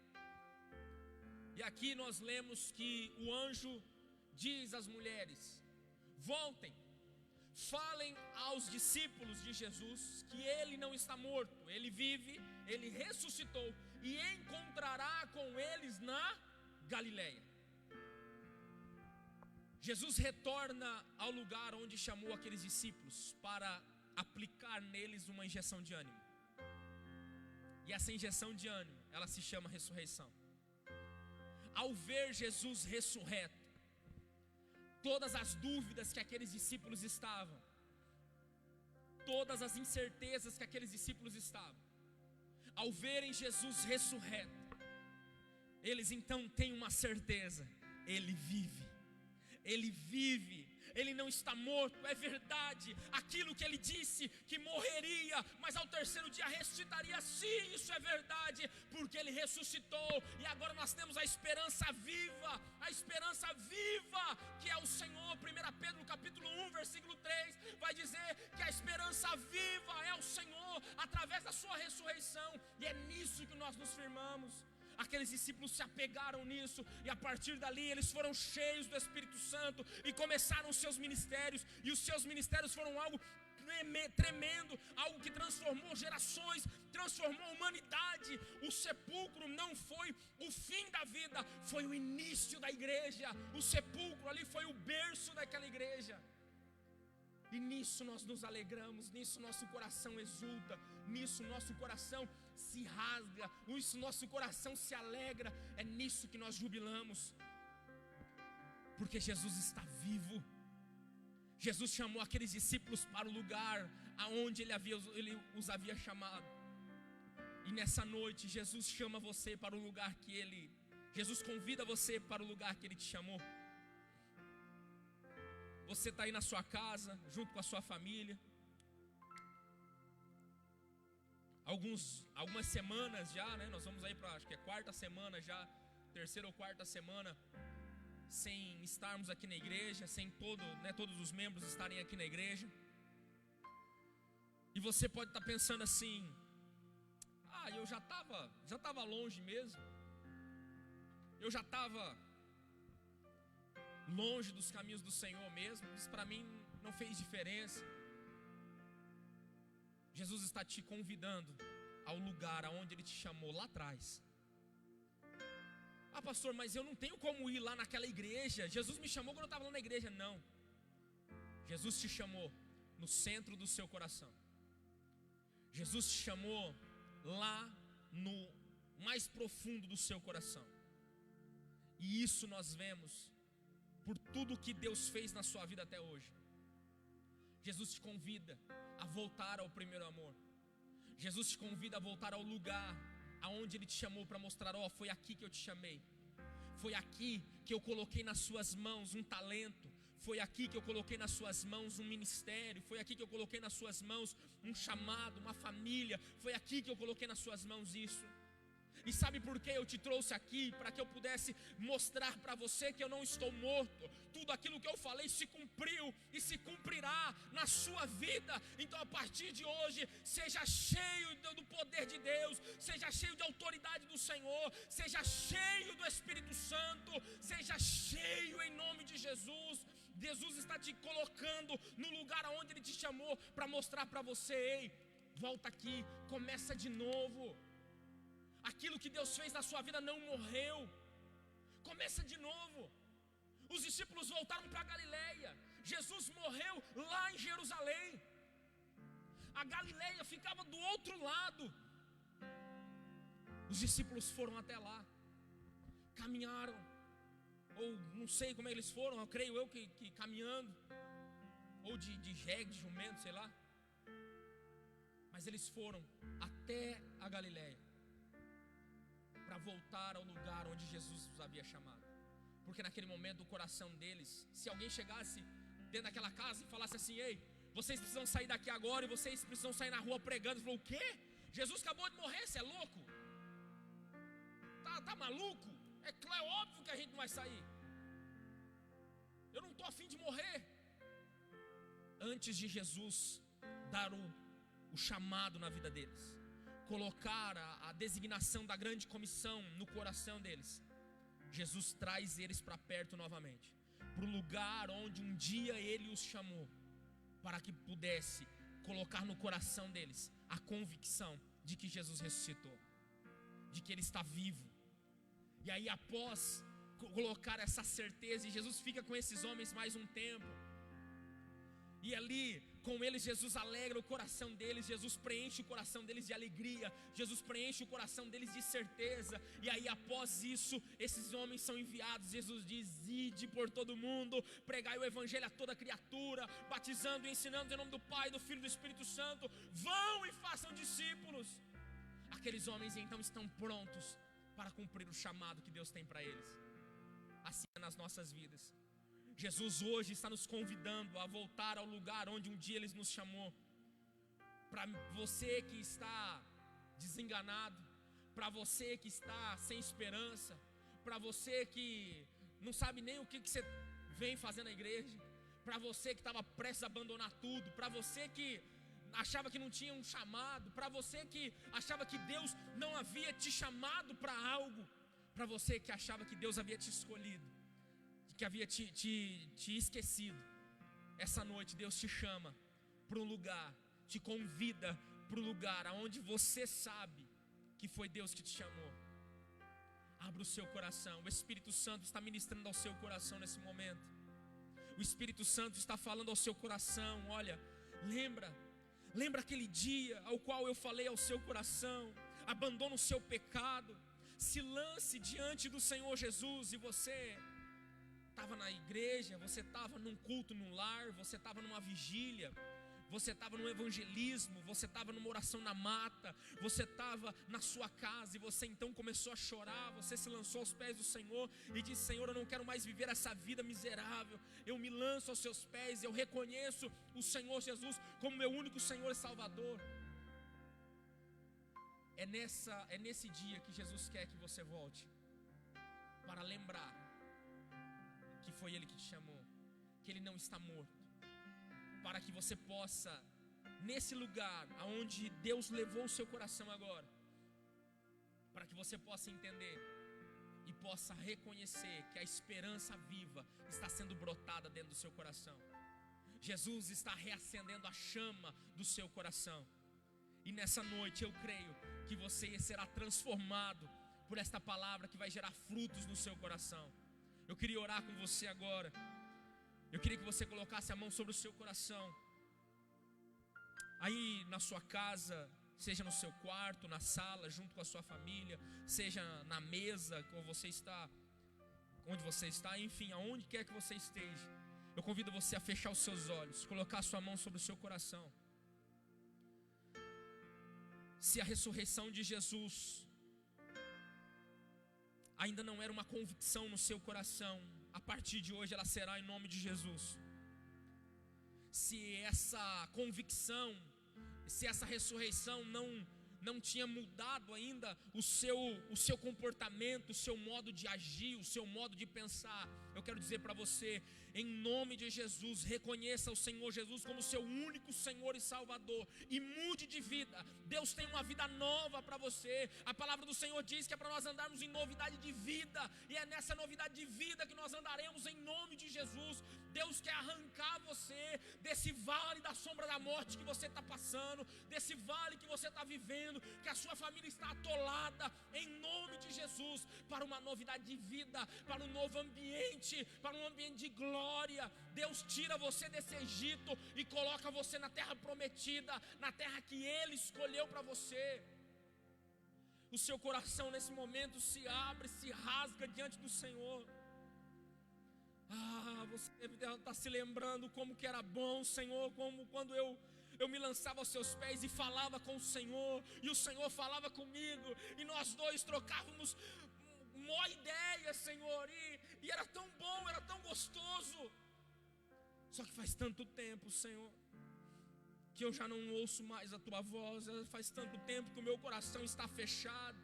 E aqui nós lemos que o anjo diz às mulheres: voltem, falem aos discípulos de Jesus que ele não está morto, ele vive, ele ressuscitou, e encontrará com eles na Galileia. Jesus retorna ao lugar onde chamou aqueles discípulos para aplicar neles uma injeção de ânimo. E essa injeção de ânimo, ela se chama ressurreição. Ao ver Jesus ressurreto, todas as dúvidas que aqueles discípulos estavam, todas as incertezas que aqueles discípulos estavam, ao verem Jesus ressurreto, eles então têm uma certeza: ele vive. Ele vive, ele não está morto, é verdade. Aquilo que ele disse que morreria, mas ao terceiro dia ressuscitaria, sim, isso é verdade, porque ele ressuscitou. E agora nós temos a esperança viva que é o Senhor. 1 Pedro capítulo 1, versículo 3 vai dizer que a esperança viva é o Senhor, através da sua ressurreição. E é nisso que nós nos firmamos. Aqueles discípulos se apegaram nisso, e a partir dali eles foram cheios do Espírito Santo e começaram os seus ministérios. E os seus ministérios foram algo tremendo, algo que transformou gerações, transformou a humanidade. O sepulcro não foi o fim da vida, foi o início da igreja. O sepulcro ali foi o berço daquela igreja. E nisso nós nos alegramos, nisso nosso coração exulta, nisso nosso coração se rasga, nisso nosso coração se alegra. É nisso que nós jubilamos, porque Jesus está vivo. Jesus chamou aqueles discípulos para o lugar aonde ele os havia chamado. E nessa noite Jesus chama você para o lugar que Jesus convida você para o lugar que ele te chamou. Você está aí na sua casa, junto com a sua família. Algumas semanas já, né? Nós vamos aí para, acho que é quarta semana já, terceira ou quarta semana, sem estarmos aqui na igreja, sem todos os membros estarem aqui na igreja. E você pode estar pensando assim: eu já estava longe mesmo. Eu já estava longe dos caminhos do Senhor mesmo. Isso para mim não fez diferença. Jesus está te convidando ao lugar aonde ele te chamou lá atrás. Pastor, mas eu não tenho como ir lá naquela igreja. Jesus me chamou quando eu estava lá na igreja. Não, Jesus te chamou no centro do seu coração. Jesus te chamou lá no mais profundo do seu coração. E isso nós vemos por tudo que Deus fez na sua vida até hoje. Jesus te convida a voltar ao primeiro amor. Jesus te convida a voltar ao lugar aonde ele te chamou para mostrar: foi aqui que eu te chamei. Foi aqui que eu coloquei nas suas mãos um talento. Foi aqui que eu coloquei nas suas mãos um ministério. Foi aqui que eu coloquei nas suas mãos um chamado, uma família. Foi aqui que eu coloquei nas suas mãos isso. E sabe por que eu te trouxe aqui? Para que eu pudesse mostrar para você que eu não estou morto. Tudo aquilo que eu falei se cumpriu e se cumprirá na sua vida. Então a partir de hoje, seja cheio do poder de Deus, seja cheio de autoridade do Senhor, seja cheio do Espírito Santo, seja cheio em nome de Jesus. Jesus está te colocando no lugar onde ele te chamou para mostrar para você: ei, volta aqui, começa de novo. Aquilo que Deus fez na sua vida não morreu. Começa de novo. Os discípulos voltaram para a Galileia. Jesus morreu lá em Jerusalém. A Galileia ficava do outro lado. Os discípulos foram até lá, caminharam, ou não sei como eles foram, eu creio eu que caminhando, ou de jegue, de jumento, sei lá. Mas eles foram até a Galileia. para voltar ao lugar onde Jesus os havia chamado. Porque naquele momento o coração deles, se alguém chegasse dentro daquela casa e falasse assim: ei, vocês precisam sair daqui agora e vocês precisam sair na rua pregando, ele falou: o quê? Jesus acabou de morrer, você é louco? Tá maluco? É óbvio que a gente não vai sair. Eu não estou afim de morrer. Antes de Jesus dar o chamado na vida deles, colocar a designação da grande comissão no coração deles, Jesus traz eles para perto novamente, para o lugar onde um dia Ele os chamou, para que pudesse colocar no coração deles a convicção de que Jesus ressuscitou, de que Ele está vivo. E aí, após colocar essa certeza, e Jesus fica com esses homens mais um tempo, e ali com eles Jesus alegra o coração deles, Jesus preenche o coração deles de alegria, Jesus preenche o coração deles de certeza. E aí após isso, esses homens são enviados. Jesus diz: ide por todo mundo, pregai o evangelho a toda criatura, batizando e ensinando em nome do Pai, do Filho e do Espírito Santo. Vão e façam discípulos. Aqueles homens então estão prontos para cumprir o chamado que Deus tem para eles. Assim é nas nossas vidas. Jesus hoje está nos convidando a voltar ao lugar onde um dia Ele nos chamou. Para você que está desenganado, para você que está sem esperança, para você que não sabe nem o que você vem fazer na igreja, para você que estava prestes a abandonar tudo, para você que achava que não tinha um chamado, para você que achava que Deus não havia te chamado para algo, para você que achava que Deus havia te escolhido, que havia te esquecido. Essa noite Deus te chama para um lugar, te convida para um lugar onde você sabe que foi Deus que te chamou. Abra o seu coração. O Espírito Santo está ministrando ao seu coração nesse momento. O Espírito Santo está falando ao seu coração: olha, lembra aquele dia ao qual eu falei ao seu coração, abandona o seu pecado, se lance diante do Senhor Jesus. E você estava na igreja, você estava num culto no lar, você estava numa vigília, você estava no evangelismo, você estava numa oração na mata, você estava na sua casa e você então começou a chorar, você se lançou aos pés do Senhor e disse: Senhor, eu não quero mais viver essa vida miserável, eu me lanço aos seus pés, eu reconheço o Senhor Jesus como meu único Senhor e Salvador. É nesse dia que Jesus quer que você volte, para lembrar que foi Ele que te chamou, que Ele não está morto, para que você possa, nesse lugar aonde Deus levou o seu coração agora, para que você possa entender e possa reconhecer que a esperança viva está sendo brotada dentro do seu coração. Jesus está reacendendo a chama do seu coração, e nessa noite eu creio que você será transformado por esta palavra que vai gerar frutos no seu coração. Eu queria orar com você agora. Eu queria que você colocasse a mão sobre o seu coração, aí na sua casa, seja no seu quarto, na sala, junto com a sua família, seja na mesa onde você está, enfim, aonde quer que você esteja. Eu convido você a fechar os seus olhos, colocar a sua mão sobre o seu coração. Se a ressurreição de Jesus ainda não era uma convicção no seu coração, a partir de hoje ela será, em nome de Jesus. Se essa convicção, se essa ressurreição não tinha mudado ainda o seu comportamento, o seu modo de agir, o seu modo de pensar, eu quero dizer para você, em nome de Jesus, reconheça o Senhor Jesus como seu único Senhor e Salvador e mude de vida. Deus tem uma vida nova para você. A palavra do Senhor diz que é para nós andarmos em novidade de vida, e é nessa novidade de vida que nós andaremos em nome de Jesus. Deus quer arrancar você desse vale da sombra da morte que você está passando, desse vale que você está vivendo, que a sua família está atolada, em nome de Jesus, para uma novidade de vida, para um novo ambiente, para um ambiente de glória. Deus tira você desse Egito e coloca você na terra prometida, na terra que Ele escolheu para você. O seu coração nesse momento se abre, se rasga diante do Senhor. Você deve estar se lembrando como que era bom, Senhor, como quando eu eu me lançava aos seus pés e falava com o Senhor, e o Senhor falava comigo, e nós dois trocávamos uma ideia, Senhor, e era tão bom, era tão gostoso. Só que faz tanto tempo, Senhor, que eu já não ouço mais a tua voz. Faz tanto tempo que o meu coração está fechado.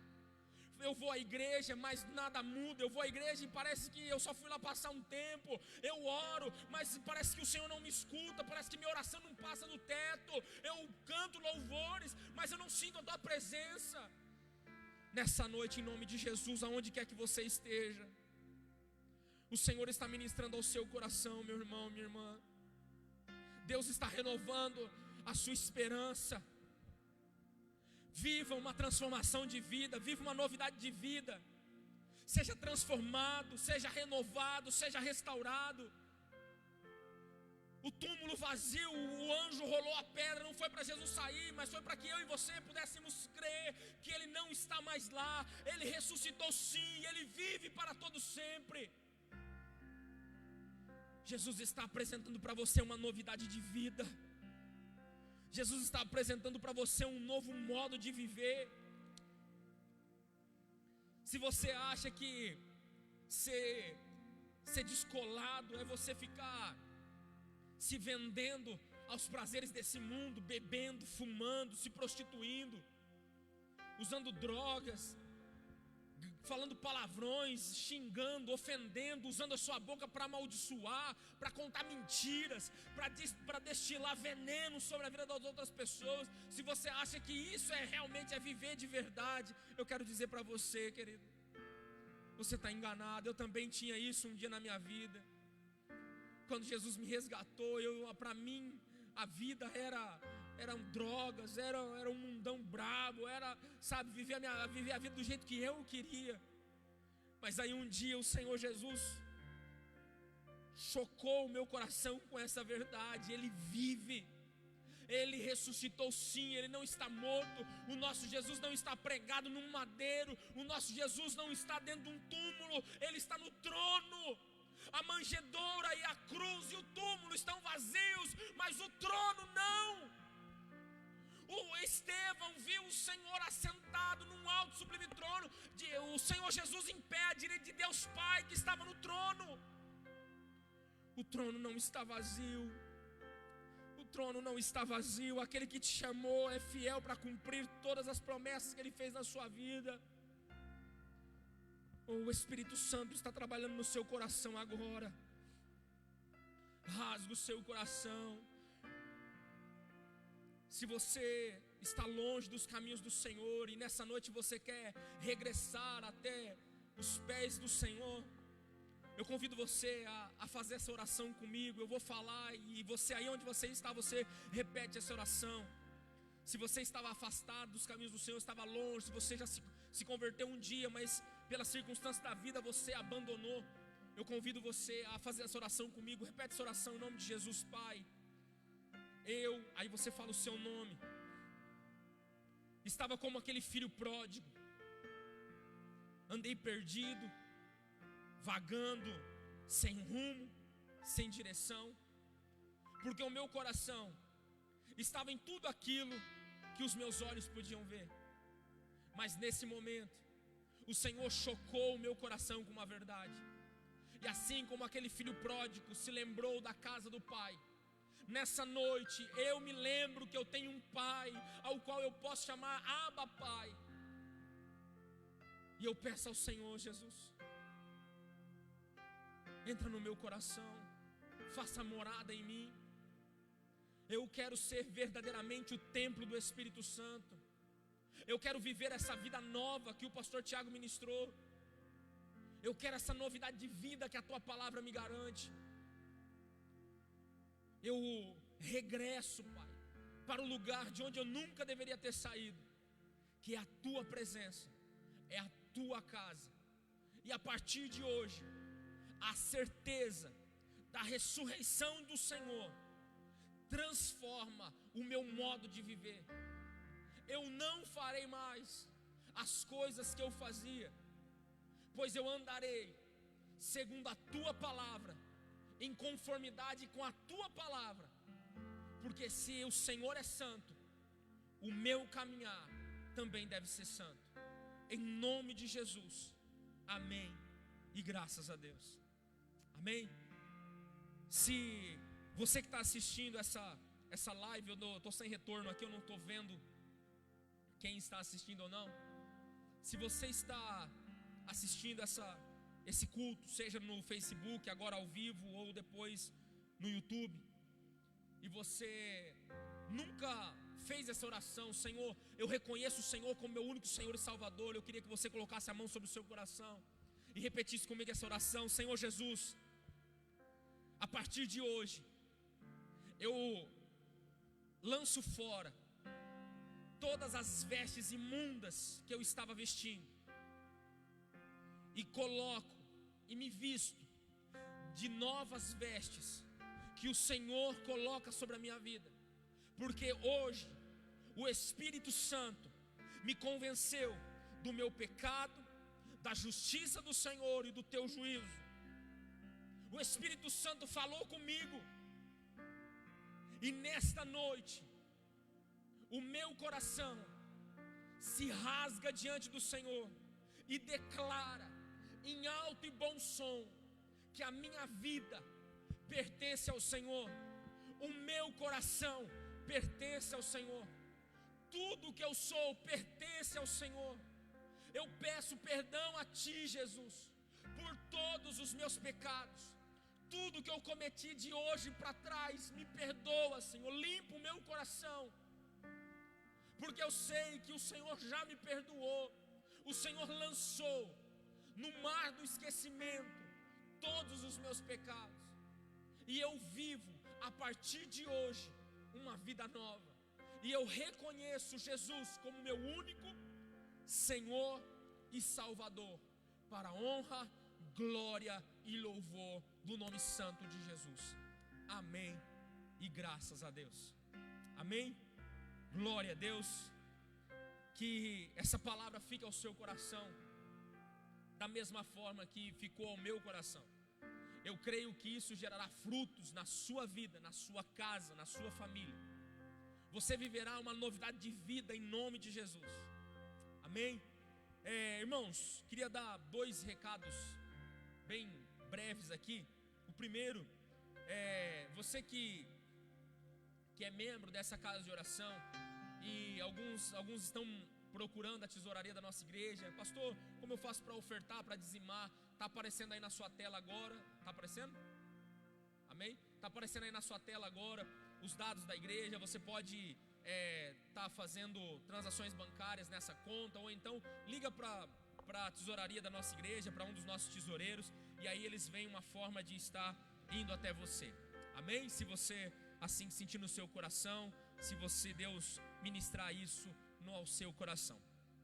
Eu vou à igreja, mas nada muda. Eu vou à igreja e parece que eu só fui lá passar um tempo. Eu oro, mas parece que o Senhor não me escuta. Parece que minha oração não passa do teto. Eu canto louvores, mas eu não sinto a tua presença. Nessa noite, em nome de Jesus, aonde quer que você esteja, o Senhor está ministrando ao seu coração, meu irmão, minha irmã. Deus está renovando a sua esperança. Viva uma transformação de vida, viva uma novidade de vida. Seja transformado, seja renovado, seja restaurado. O túmulo vazio, o anjo rolou a pedra, não foi para Jesus sair, mas foi para que eu e você pudéssemos crer que Ele não está mais lá. Ele ressuscitou sim, Ele vive para todo sempre. Jesus está apresentando para você uma novidade de vida. Jesus está apresentando para você um novo modo de viver. Se você acha que ser descolado é você ficar se vendendo aos prazeres desse mundo, bebendo, fumando, se prostituindo, usando drogas, falando palavrões, xingando, ofendendo, usando a sua boca para amaldiçoar, para contar mentiras, para destilar veneno sobre a vida das outras pessoas. Se você acha que isso realmente é viver de verdade, eu quero dizer para você, querido, você está enganado. Eu também tinha isso um dia na minha vida. Quando Jesus me resgatou, para mim a vida eram drogas, era um mundão brabo, era, sabe, viver a vida do jeito que eu queria. Mas aí um dia o Senhor Jesus chocou o meu coração com essa verdade. Ele vive, Ele ressuscitou sim, Ele não está morto. O nosso Jesus não está pregado num madeiro, o nosso Jesus não está dentro de um túmulo, Ele está no trono. A manjedoura e a cruz e o túmulo estão vazios, mas o trono não. O Estevão viu o Senhor assentado num alto e sublime trono, o Senhor Jesus em pé à direita de Deus Pai que estava no trono. O trono não está vazio. O trono não está vazio. Aquele que te chamou é fiel para cumprir todas as promessas que Ele fez na sua vida. O Espírito Santo está trabalhando no seu coração agora. Rasga o seu coração. Se você está longe dos caminhos do Senhor e nessa noite você quer regressar até os pés do Senhor, eu convido você a fazer essa oração comigo. Eu vou falar e você aí onde você está, você repete essa oração. Se você estava afastado dos caminhos do Senhor, estava longe, se você já se converteu um dia, mas pelas circunstâncias da vida você abandonou, eu convido você a fazer essa oração comigo. Repete essa oração em nome de Jesus. Pai, aí você fala o seu nome. Estava como aquele filho pródigo, andei perdido, vagando, sem rumo, sem direção, porque o meu coração estava em tudo aquilo que os meus olhos podiam ver. Mas nesse momento o Senhor chocou o meu coração com uma verdade. E assim como aquele filho pródigo se lembrou da casa do pai, nessa noite eu me lembro que eu tenho um pai ao qual eu posso chamar Abba Pai. E eu peço ao Senhor Jesus, entra no meu coração, faça morada em mim. Eu quero ser verdadeiramente o templo do Espírito Santo. Eu quero viver essa vida nova que o pastor Tiago ministrou. Eu quero essa novidade de vida que a tua palavra me garante. Eu regresso, Pai, para o lugar de onde eu nunca deveria ter saído, que é a tua presença, é a tua casa. E a partir de hoje, a certeza da ressurreição do Senhor transforma o meu modo de viver. Eu não farei mais as coisas que eu fazia, pois eu andarei segundo a tua palavra, em conformidade com a tua palavra. porque se o Senhor é santo, o meu caminhar também deve ser santo. Em nome de Jesus, amém e graças a Deus, amém. Se você que está assistindo essa live, eu estou sem retorno aqui, eu não estou vendo quem está assistindo ou não. Se você está assistindo esse culto, seja no Facebook, agora ao vivo, ou depois no YouTube, e você nunca fez essa oração: Senhor, eu reconheço o Senhor como meu único Senhor e Salvador, eu queria que você colocasse a mão sobre o seu coração e repetisse comigo essa oração: Senhor Jesus, a partir de hoje, eu lanço fora todas as vestes imundas que eu estava vestindo, e coloco e me visto de novas vestes que o Senhor coloca sobre a minha vida, porque hoje o Espírito Santo me convenceu do meu pecado, da justiça do Senhor e do teu juízo. O Espírito Santo falou comigo, e nesta noite o meu coração se rasga diante do Senhor e declara em alto e bom som que a minha vida pertence ao Senhor, o meu coração pertence ao Senhor, tudo que eu sou pertence ao Senhor. Eu peço perdão a Ti, Jesus, por todos os meus pecados. Tudo que eu cometi de hoje para trás, me perdoa, Senhor. Limpa o meu coração, porque eu sei que o Senhor já me perdoou. O Senhor lançou no mar do esquecimento todos os meus pecados, e eu vivo a partir de hoje uma vida nova. E eu reconheço Jesus como meu único Senhor e Salvador, para a honra, glória e louvor do nome santo de Jesus. Amém e graças a Deus. Amém. Glória a Deus. Que essa palavra fique ao seu coração da mesma forma que ficou ao meu coração. Eu creio que isso gerará frutos na sua vida, na sua casa, na sua família. Você viverá uma novidade de vida em nome de Jesus. Amém. Irmãos, queria dar 2 recados bem breves aqui. O primeiro é você que é membro dessa casa de oração, e alguns estão procurando a tesouraria da nossa igreja. Pastor, como eu faço para ofertar, para dizimar? Está aparecendo aí na sua tela agora. Está aparecendo? Amém? Está aparecendo aí na sua tela agora os dados da igreja. Você pode estar fazendo transações bancárias nessa conta, ou então liga para a tesouraria da nossa igreja, para um dos nossos tesoureiros, e aí eles veem uma forma de estar indo até você. Amém? Se você assim sentir no seu coração, se você, Deus, ministrar isso ao seu coração.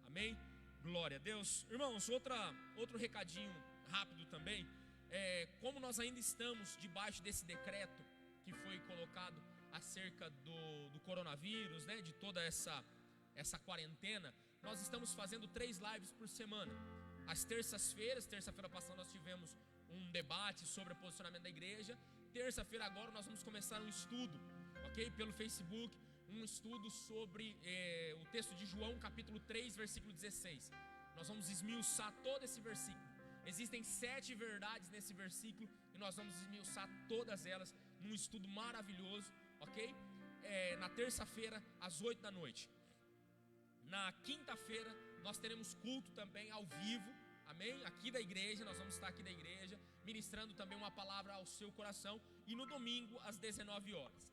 Amém? Glória a Deus. Irmãos, outro recadinho rápido também. Como nós ainda estamos debaixo desse decreto que foi colocado acerca do coronavírus, né, de toda essa quarentena, nós estamos fazendo 3 lives por semana. Às terças-feiras, terça-feira passada nós tivemos um debate sobre o posicionamento da igreja. Terça-feira agora nós vamos começar um estudo, ok? Pelo Facebook, um estudo sobre o texto de João capítulo 3, versículo 16. Nós vamos esmiuçar todo esse versículo. Existem 7 verdades nesse versículo, e nós vamos esmiuçar todas elas num estudo maravilhoso, ok? Na terça-feira às 8 da noite. Na quinta-feira nós teremos culto também ao vivo, amém? Aqui da igreja, nós vamos estar aqui da igreja, ministrando também uma palavra ao seu coração. E no domingo às 19 horas.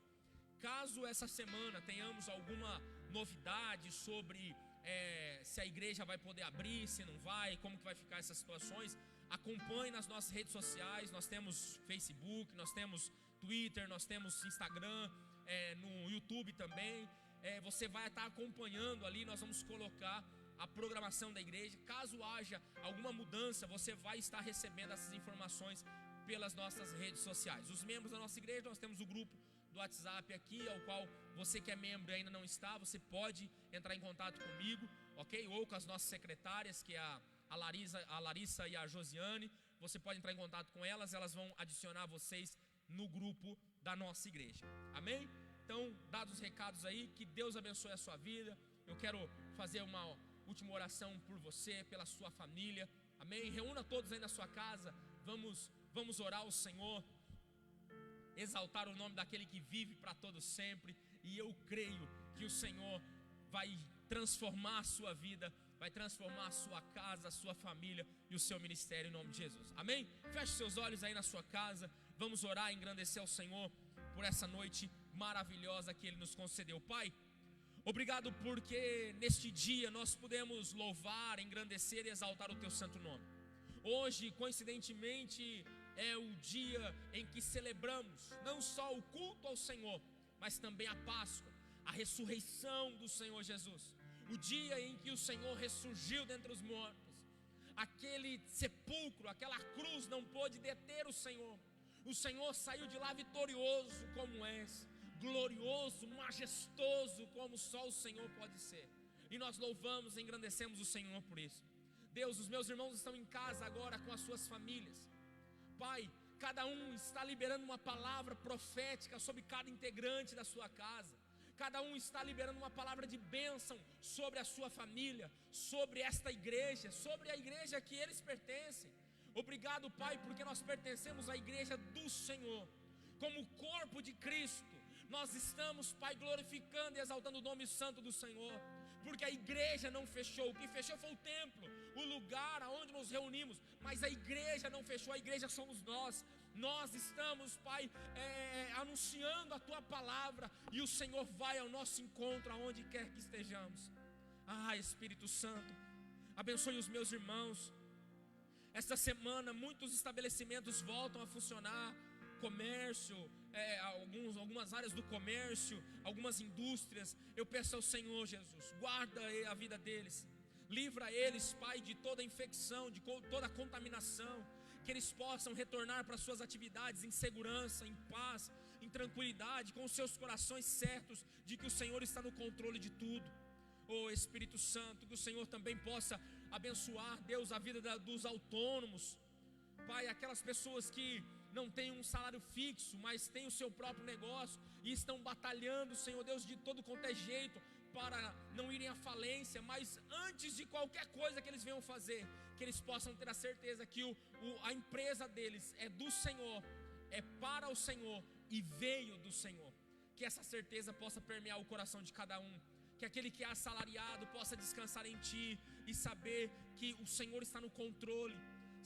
Caso essa semana tenhamos alguma novidade sobre se a igreja vai poder abrir, se não vai, como que vai ficar essas situações, acompanhe nas nossas redes sociais. Nós temos Facebook, nós temos Twitter, nós temos Instagram, no YouTube também. Você vai estar acompanhando ali, nós vamos colocar a programação da igreja. Caso haja alguma mudança, você vai estar recebendo essas informações pelas nossas redes sociais. Os membros da nossa igreja, nós temos o grupo do WhatsApp aqui, ao qual você que é membro e ainda não está, você pode entrar em contato comigo, ok? Ou com as nossas secretárias, que é a Larissa e a Josiane. Você pode entrar em contato com elas, elas vão adicionar vocês no grupo da nossa igreja, amém? Então, dados os recados aí, que Deus abençoe a sua vida. Eu quero fazer uma última oração por você, pela sua família, amém? Reúna todos aí na sua casa, vamos orar ao Senhor, exaltar o nome daquele que vive para todos sempre. E eu creio que o Senhor vai transformar a sua vida, vai transformar a sua casa, a sua família e o seu ministério em nome de Jesus, amém? Feche seus olhos aí na sua casa, vamos orar e engrandecer ao Senhor por essa noite maravilhosa que Ele nos concedeu. Pai, obrigado porque neste dia nós podemos louvar, engrandecer e exaltar o Teu santo nome. Hoje, coincidentemente, é o dia em que celebramos não só o culto ao Senhor, mas também a Páscoa, a ressurreição do Senhor Jesus. O dia em que o Senhor ressurgiu dentre os mortos. Aquele sepulcro, aquela cruz não pôde deter o Senhor. O Senhor saiu de lá vitorioso como és, glorioso, majestoso como só o Senhor pode ser. E nós louvamos e engrandecemos o Senhor por isso. Deus, os meus irmãos estão em casa agora com as suas famílias. Pai, cada um está liberando uma palavra profética sobre cada integrante da sua casa. Cada um está liberando uma palavra de bênção sobre a sua família, sobre esta igreja, sobre a igreja que eles pertencem. Obrigado, Pai, porque nós pertencemos à igreja do Senhor, como corpo de Cristo. Nós estamos, Pai, glorificando e exaltando o nome santo do Senhor, porque a igreja não fechou. O que fechou foi o templo, o lugar aonde nos reunimos, mas a igreja não fechou. A igreja somos nós. Nós estamos, Pai, anunciando a Tua palavra, e o Senhor vai ao nosso encontro aonde quer que estejamos. Espírito Santo, abençoe os meus irmãos. Esta semana muitos estabelecimentos voltam a funcionar, comércio, algumas áreas do comércio, algumas indústrias. Eu peço ao Senhor Jesus, guarda a vida deles, livra eles, Pai, de toda infecção, de toda contaminação, que eles possam retornar para suas atividades em segurança, em paz, em tranquilidade, com os seus corações certos de que o Senhor está no controle de tudo. Espírito Santo, que o Senhor também possa abençoar, Deus, a vida dos autônomos, Pai, aquelas pessoas que não têm um salário fixo, mas têm o seu próprio negócio e estão batalhando, Senhor Deus, de todo quanto é jeito para não irem à falência. Mas antes de qualquer coisa que eles venham fazer, que eles possam ter a certeza que a empresa deles é do Senhor, é para o Senhor e veio do Senhor. Que essa certeza possa permear o coração de cada um, que aquele que é assalariado possa descansar em Ti e saber que o Senhor está no controle.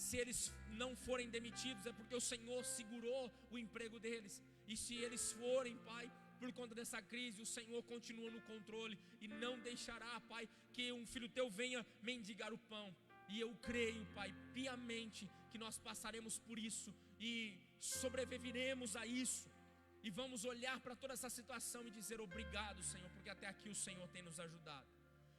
Se eles não forem demitidos, é porque o Senhor segurou o emprego deles. E se eles forem, Pai, por conta dessa crise, o Senhor continua no controle e não deixará, Pai, que um filho Teu venha mendigar o pão. E eu creio, Pai, piamente, que nós passaremos por isso e sobreviveremos a isso. E vamos olhar para toda essa situação e dizer obrigado, Senhor, porque até aqui o Senhor tem nos ajudado.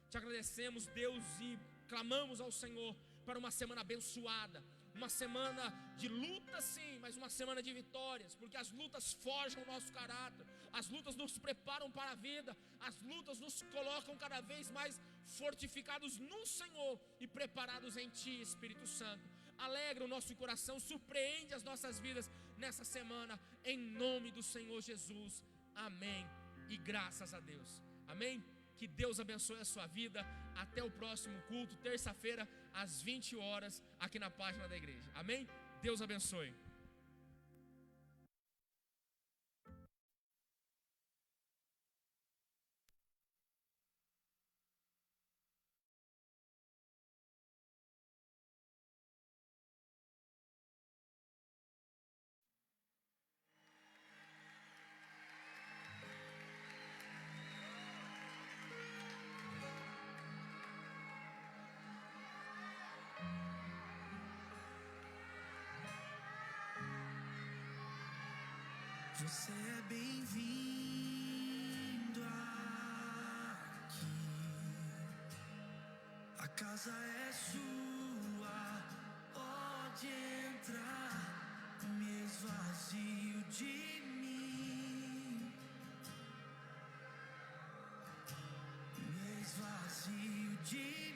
Te agradecemos, Deus, e clamamos ao Senhor para uma semana abençoada, uma semana de luta sim, mas uma semana de vitórias, porque as lutas forjam o nosso caráter, as lutas nos preparam para a vida, as lutas nos colocam cada vez mais fortificados no Senhor e preparados em Ti, Espírito Santo. Alegra o nosso coração, surpreende as nossas vidas nessa semana, em nome do Senhor Jesus, amém, e graças a Deus, amém. Que Deus abençoe a sua vida. Até o próximo culto, terça-feira, às 20 horas, aqui na página da igreja. Amém? Deus abençoe. Você é bem-vindo aqui. A casa é sua, pode entrar. Me esvazio de mim, me esvazio de